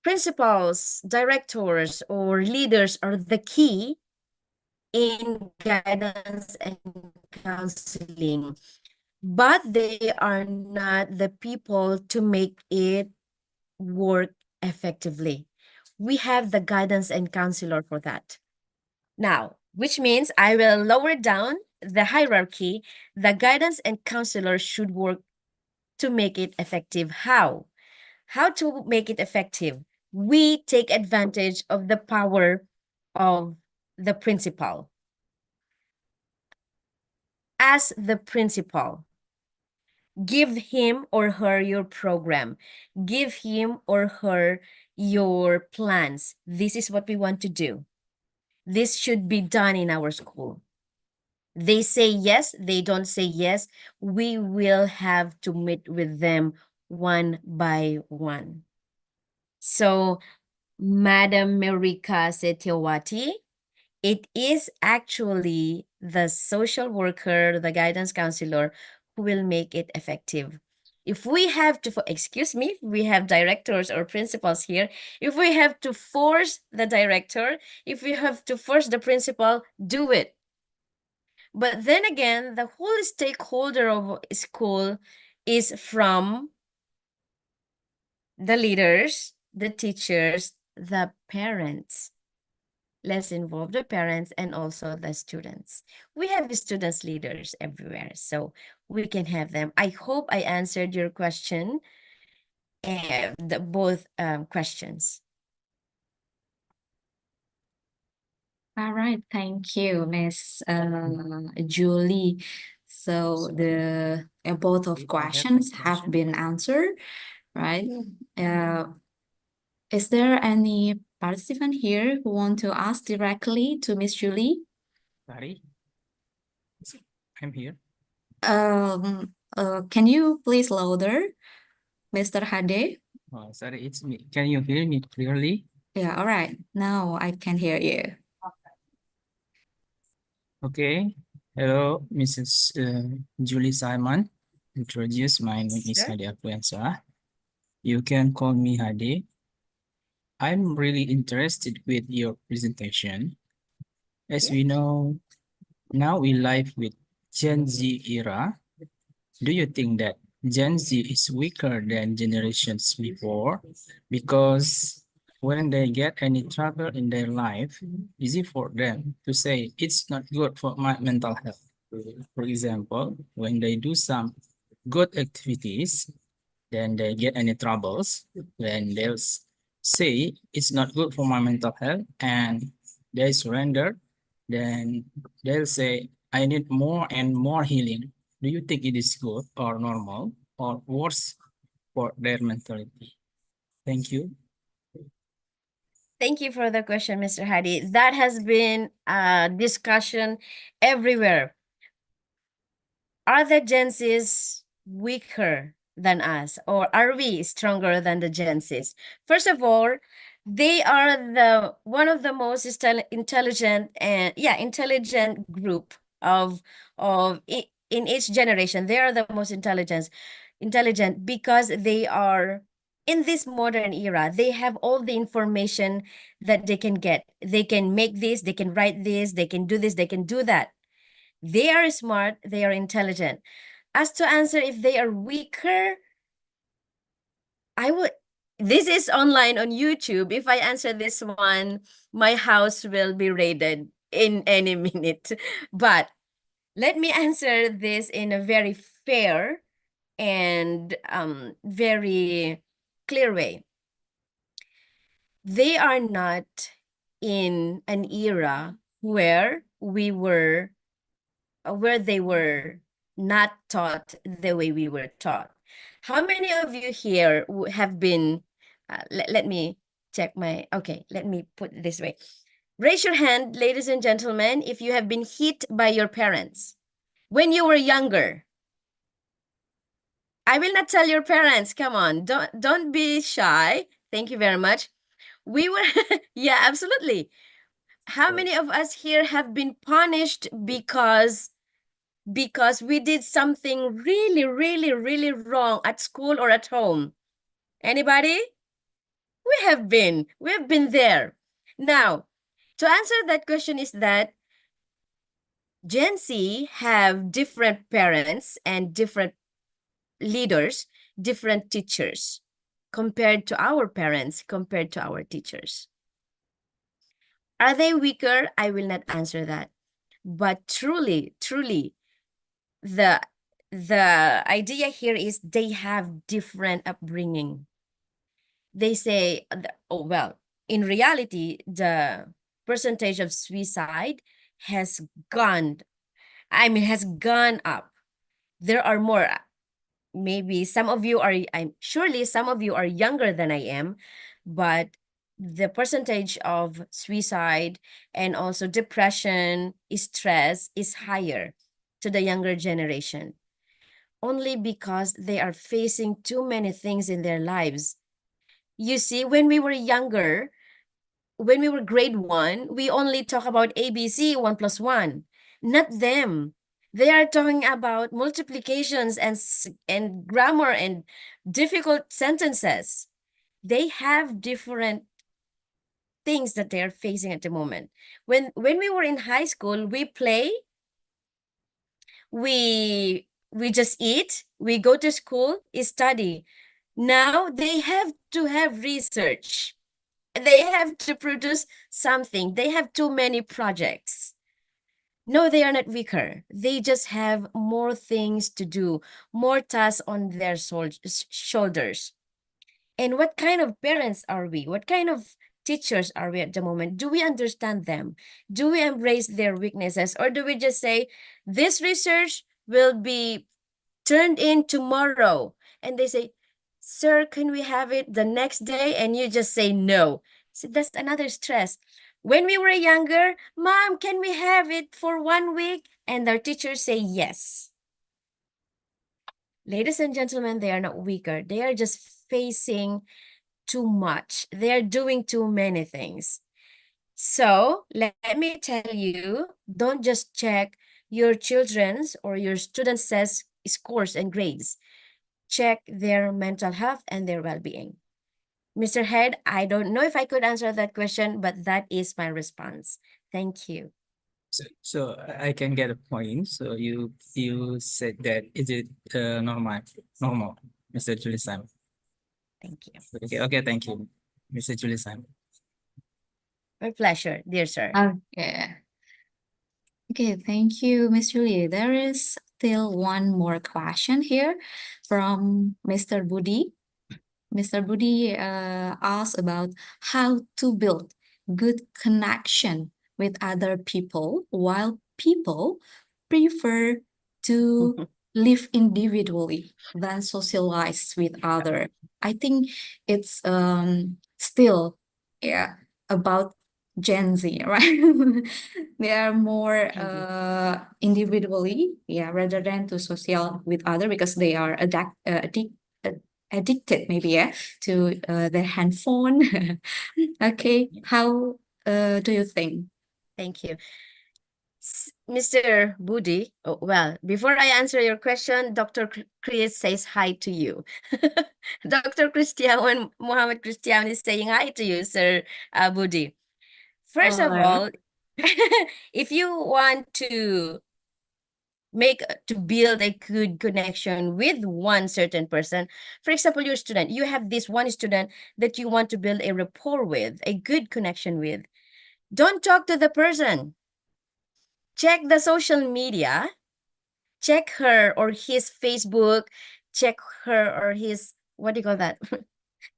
principals, directors, or leaders are the key in guidance and counseling, but they are not the people to make it work effectively. We have the guidance and counselor for that. Now, which means I will lower down the hierarchy. The guidance and counselor should work to make it effective. How? How to make it effective? We take advantage of the power of the principal. As the principal, give him or her your program. Give him or her your plans. This is what we want to do. This should be done in our school. They say yes, they don't say yes. We will have to meet with them one by one. So, Madam Marika Setiawati, it is actually the social worker, the guidance counselor who will make it effective. If we have to, excuse me, we have directors or principals here. If we have to force the director, if we have to force the principal, do it. But then again, the whole stakeholder of school is from the leaders, the teachers, the parents. Let's involve the parents and also the students. We have students leaders everywhere, so we can have them. I hope I answered your question, both questions. All right, thank you, Miss Julie. So the both of questions have been answered, right? Is there any participant here who want to ask directly to Miss Julie? Sorry, I'm here. Can you please louder, Mr. Hade? Oh, sorry, it's me. Can you hear me clearly? Yeah, all right. Now I can hear you. Okay. Hello, Mrs. Julie Simon. Introduce, my name is Sure. Hadi Apriansa. You can call me Hadi. I'm really interested with your presentation. As we know, now we live with Gen Z era. Do you think that Gen Z is weaker than generations before? Because when they get any trouble in their life, easy for them to say it's not good for my mental health. For example, when they do some good activities, then they get any troubles, then they'll say it's not good for my mental health and they surrender, then they'll say I need more and more healing. Do you think it is good or normal or worse for their mentality? Thank you. Thank you for the question, Mr. Hadi. That has been a discussion everywhere. Are the Gen Zs weaker than us, or are we stronger than the Gen Zs? First of all, they are one of the most intelligent and intelligent group in each generation. They are the most intelligent because they are in this modern era. They have all the information that they can get. They can make this, they can write this, they can do this, they can do that. They are smart, they are intelligent. As to answer if they are weaker, this is online on YouTube. If I answer this one, my house will be raided in any minute. But let me answer this in a very fair and very clear way. They are not in an era where they were not taught the way we were taught. How many of you here have been, let me check let me put it this way. Raise your hand, ladies and gentlemen, if you have been hit by your parents when you were younger. I will not tell your parents, come on, don't be shy. Thank you very much. We were, yeah, absolutely. How Yes. many of us here have been punished because we did something really, really, really wrong at school or at home? Anybody? We've been there. Now, to answer that question is that Gen Z have different parents and different leaders, different teachers compared to our parents, compared to our teachers. Are they weaker? I will not answer that. But truly, truly, the idea here is they have different upbringing. They say, oh, well, in reality, the percentage of suicide has gone, has gone up. There are more. Maybe some of you are, I'm surely some of you are younger than I am, but the percentage of suicide and also depression, stress is higher to the younger generation, only because they are facing too many things in their lives. You see, when we were younger, when we were grade 1, we only talk about ABC, 1 plus 1. Not them. They are talking about multiplications and grammar and difficult sentences. They have different things that they're facing at the moment. When we were in high school, we play, we just eat, we go to school, study. Now they have to have research. They have to produce something. They have too many projects. No, they are not weaker. They just have more things to do, more tasks on their shoulders. And what kind of parents are we? What kind of teachers are we at the moment? Do we understand them? Do we embrace their weaknesses? Or do we just say, this research will be turned in tomorrow? And they say, sir, can we have it the next day? And you just say no. So that's another stress. When we were younger, Mom, can we have it for 1 week? And our teachers say yes. Ladies and gentlemen, they are not weaker. They are just facing too much. They are doing too many things. So let me tell you, don't just check your children's or your students' scores and grades. Check their mental health and their well-being. Mr. Head, I don't know if I could answer that question, but that is my response. Thank you. So I can get a point. So you said that is it normal, Mr. Julie Simon. Thank you. Okay, thank you, Mr. Julie Simon. My pleasure, dear sir. Okay. Okay, thank you, Miss Julie. There is still one more question here from Mr. Budi. Mr. Budi asked about how to build good connection with other people while people prefer to live individually than socialize with other. I think it's still about Gen Z, right? They are more individually, rather than to social with other because they are addicted maybe to their handphone. Okay, how do you think? Thank you. Mr. Budi, oh, well, before I answer your question, Dr. Chris says hi to you. Dr. Christian Muhammad Christian is saying hi to you, Sir Budi. First of all, if you want to build a good connection with one certain person, for example, your student, you have this one student that you want to build a rapport with, a good connection with. Don't talk to the person. Check the social media, check her or his Facebook, check her or his, what do you call that?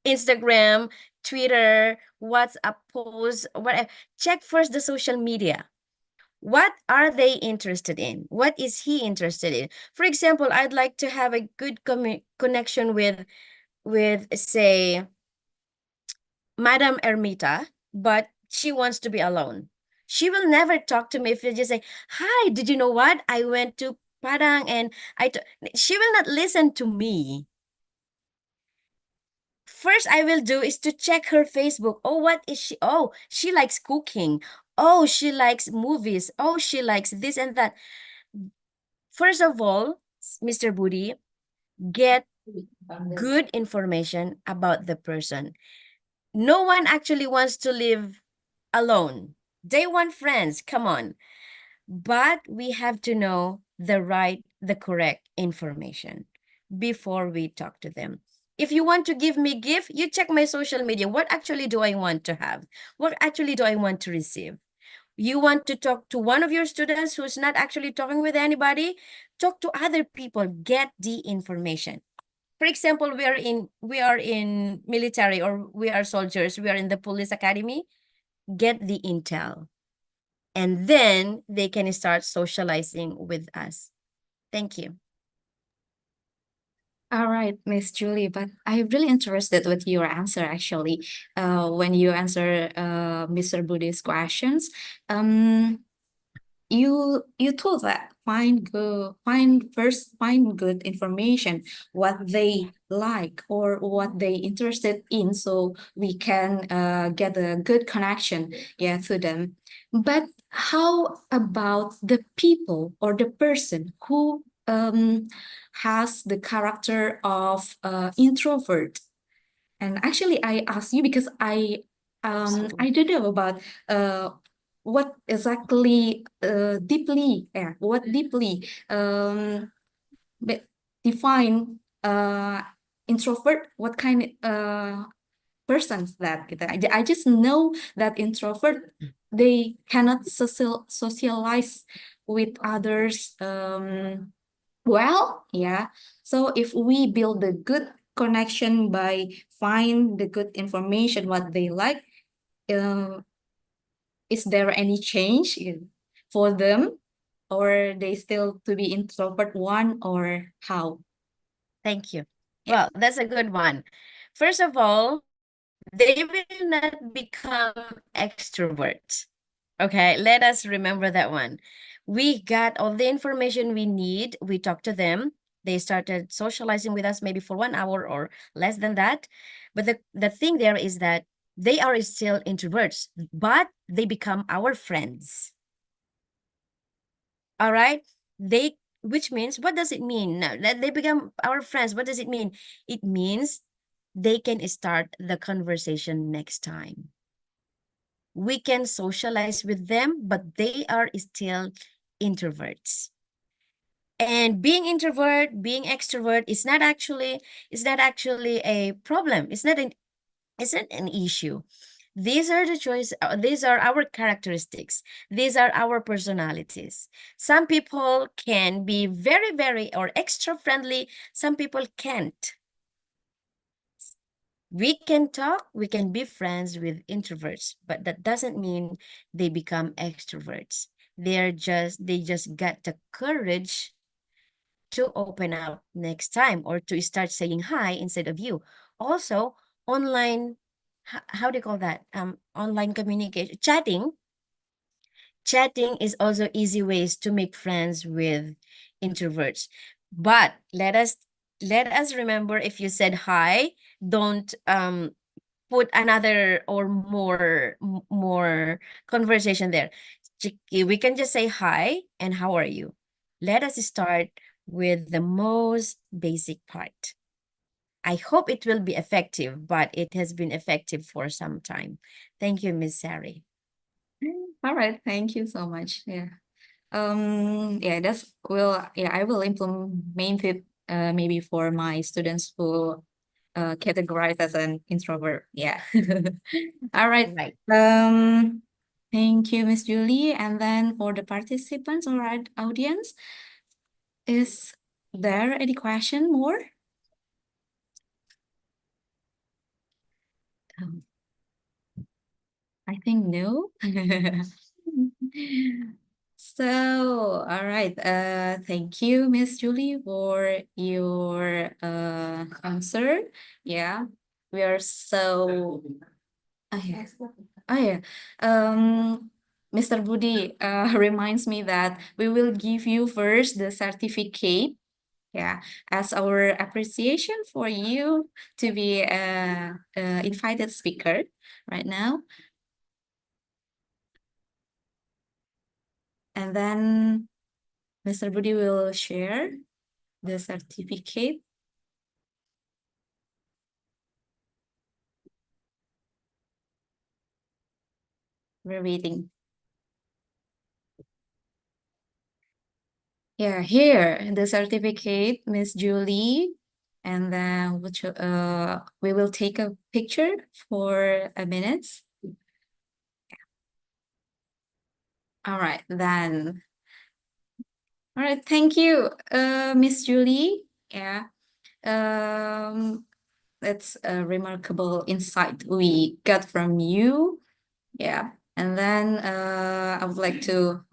Instagram, Twitter, WhatsApp posts, whatever. Check first the social media. What are they interested in? What is he interested in? For example, I'd like to have a good connection with say, Madam Ermita, but she wants to be alone. She will never talk to me if you just say, hi, did you know what? I went to Padang and she will not listen to me. first I will do is to check her Facebook. Oh, what is she? Oh, she likes cooking. Oh, she likes movies. Oh, she likes this and that. First of all, Mr. Budi, get good information about the person. No one actually wants to live alone. They want friends. Come on. But we have to know the correct information before we talk to them. If you want to give me gift, you check my social media. What actually do I want to have? What actually do I want to receive? You want to talk to one of your students who's not actually talking with anybody? Talk to other people. Get the information. For example, we are in military, or we are soldiers. We are in the police academy. Get the intel, and then they can start socializing with us. Thank you. All right, Miss Julie, but I'm really interested with your answer actually. When you answer Mr. Budi's questions, you told that find good information, what they like or what they interested in, so we can get a good connection, yeah, to them. But how about the people or the person who has the character of introvert? And actually, I asked you because I don't know about what exactly what deeply define introvert, what kind persons that gitu. I just know that introvert, they cannot socialize with others well, yeah. So if we build a good connection by find the good information what they like, uh, is there any change for them, or they still to be introvert one, or how? Thank you. Yeah. Well, that's a good one. First of all, they will not become extroverts. Okay, let us remember that one. We got all the information we need. We talked to them. They started socializing with us maybe for 1 hour or less than that. But the thing there is that they are still introverts, but they become our friends. All right? Which means, what does it mean? Now that they become our friends, what does it mean? It means they can start the conversation next time. We can socialize with them, but they are still introverts. And being introvert, being extrovert is not actually a problem. It's not an issue. These are the choice. These are our characteristics. These are our personalities. Some people can be very, very or extra friendly. Some people can't. We can talk, we can be friends with introverts, but that doesn't mean they become extroverts. They just got the courage to open up next time, or to start saying hi instead of you. Also, online, how do you call that? Online communication, chatting is also easy ways to make friends with introverts. But let us remember, if you said hi, don't put another or more conversation there. We can just say hi and how are you. Let us start with the most basic part. I hope it will be effective, but it has been effective for some time. Thank you, Miss Sari. All right, thank you so much. Yeah. Yeah, I will implement it maybe for my students who categorize as an introvert. Yeah. All right. Right. Thank you, Miss Julie. And then for the participants or audience, is there any question more? I think no. So, all right. Thank you, Miss Julie, for your answer. Yeah, we are so. Oh, yeah. Oh, yeah. Mr. Budi reminds me that we will give you first the certificate Yeah, as our appreciation for you to be a invited speaker right now. And then Mr. Budi will share the certificate. We're waiting. Yeah, here, the certificate, Miss Julie. And then we will take a picture for a minute. All right, then. All right, thank you, Miss Julie. Yeah. That's a remarkable insight we got from you. Yeah. And then I would like to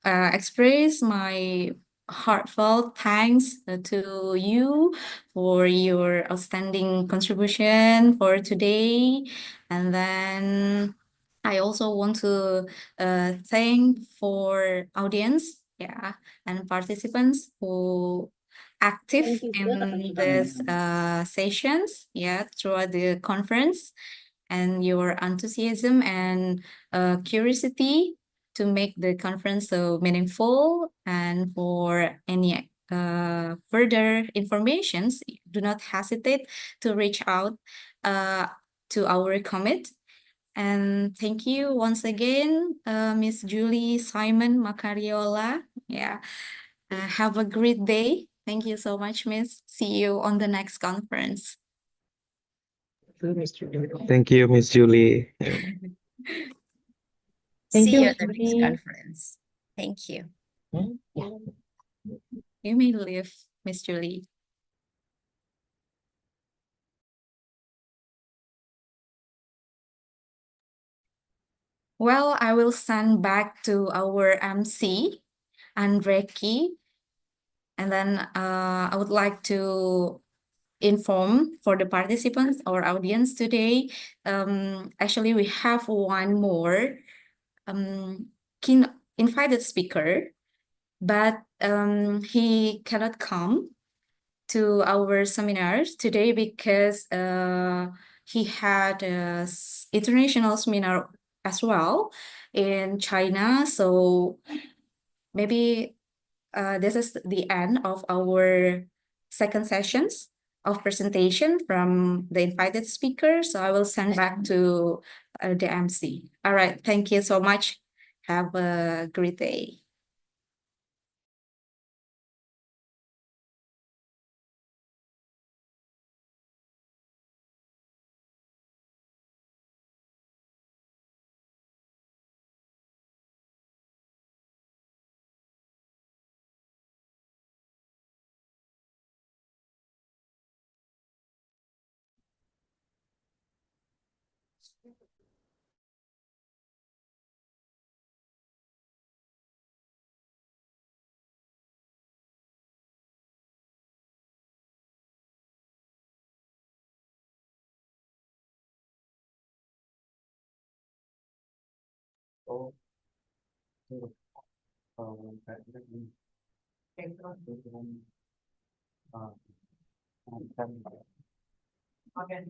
express my heartfelt thanks to you for your outstanding contribution for today. And then I also want to thank for audience, and participants who active Thank you, in this sessions, throughout the conference, and your enthusiasm and curiosity to make the conference so meaningful. And for any further informations, do not hesitate to reach out to our commit. And thank you once again, Miss Julie Simon Macariola. Have a great day. Thank you so much, Miss. See you on the next conference. Thank you, Miss Julie. See you you, at the next Julie. conference. Thank you. You may leave, Miss Julie. Well, I will send back to our MC, Andreki. And then I would like to inform for the participants or audience today. Actually, we have one more invited speaker, but he cannot come to our seminars today because he had an international seminar as well in China. So maybe this is the end of our second sessions of presentation from the invited speaker. So I will send back to the MC. All right, thank you so much. Have a great day. Okay.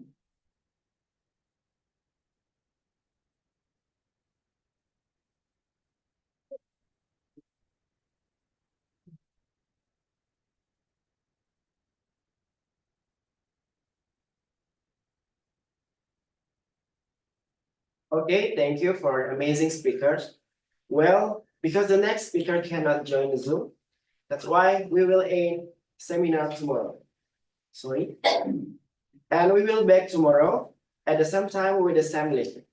Okay, thank you for amazing speakers. Well, because the next speaker cannot join the Zoom, that's why we will end seminar tomorrow. Sorry. And we will back tomorrow at the same time with the same link.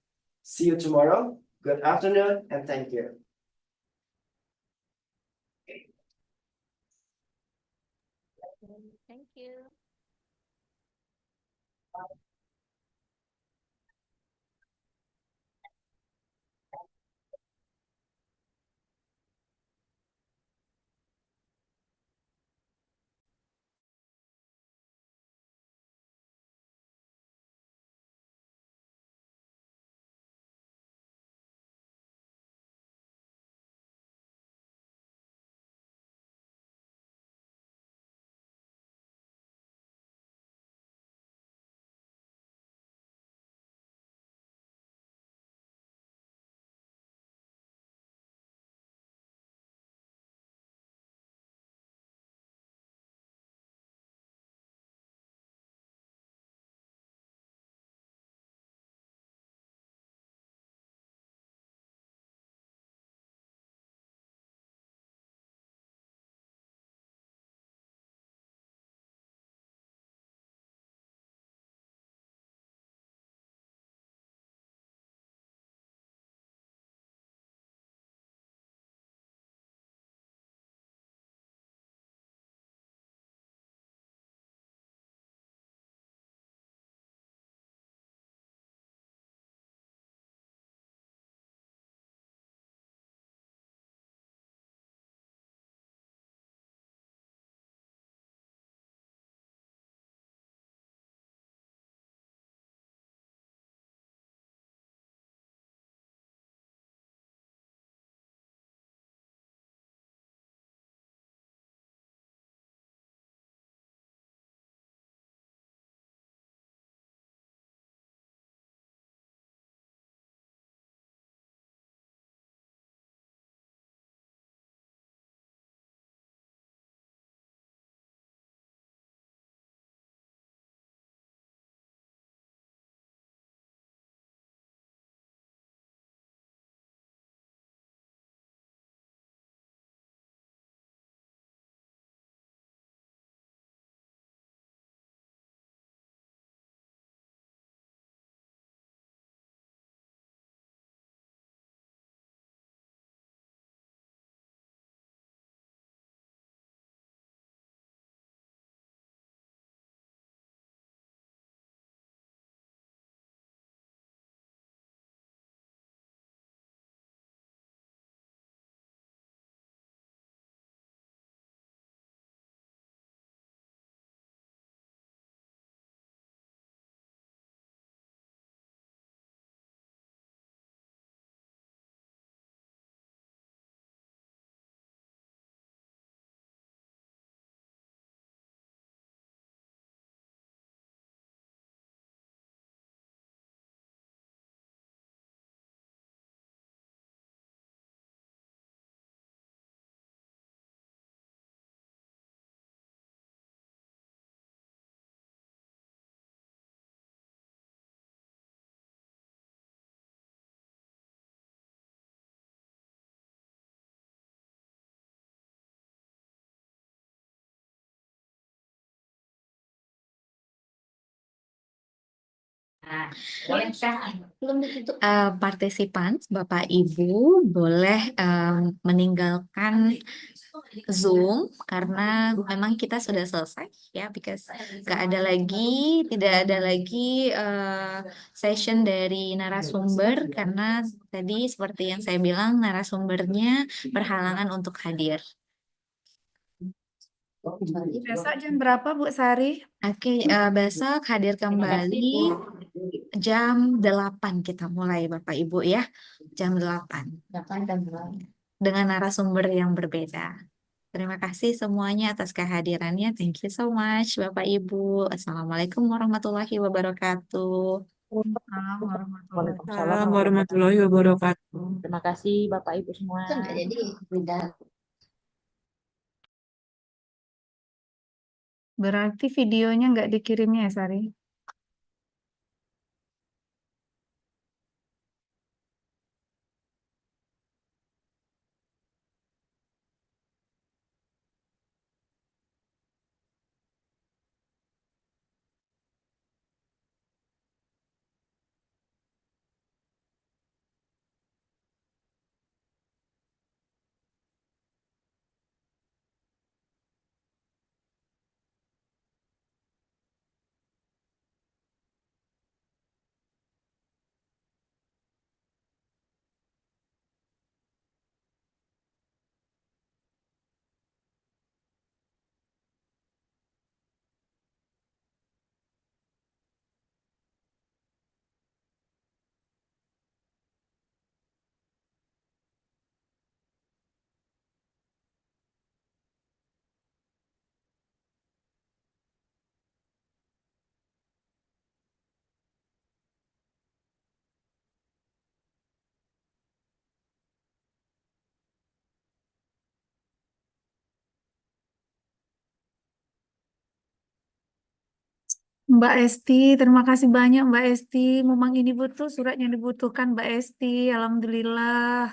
See you tomorrow. Good afternoon and thank you. Thank you. Belum ditutup. Partisipan, Bapak Ibu, boleh meninggalkan Zoom karena memang kita sudah selesai ya, because tidak ada lagi session dari narasumber karena tadi seperti yang saya bilang narasumbernya berhalangan untuk hadir. Besok jam berapa Bu Sari? Oke, besok hadir kembali jam 8 kita mulai Bapak Ibu ya. Jam 8 dengan narasumber yang berbeda. Terima kasih semuanya atas kehadirannya. Thank you so much Bapak Ibu. Assalamualaikum warahmatullahi wabarakatuh. Waalaikumsalam warahmatullahi wabarakatuh. Terima kasih Bapak Ibu semua. Jadi tidak. Berarti videonya nggak dikirimnya ya, Sari? Mbak Esti, terima kasih banyak Mbak Esti. Memang ini betul surat yang dibutuhkan Mbak Esti. Alhamdulillah.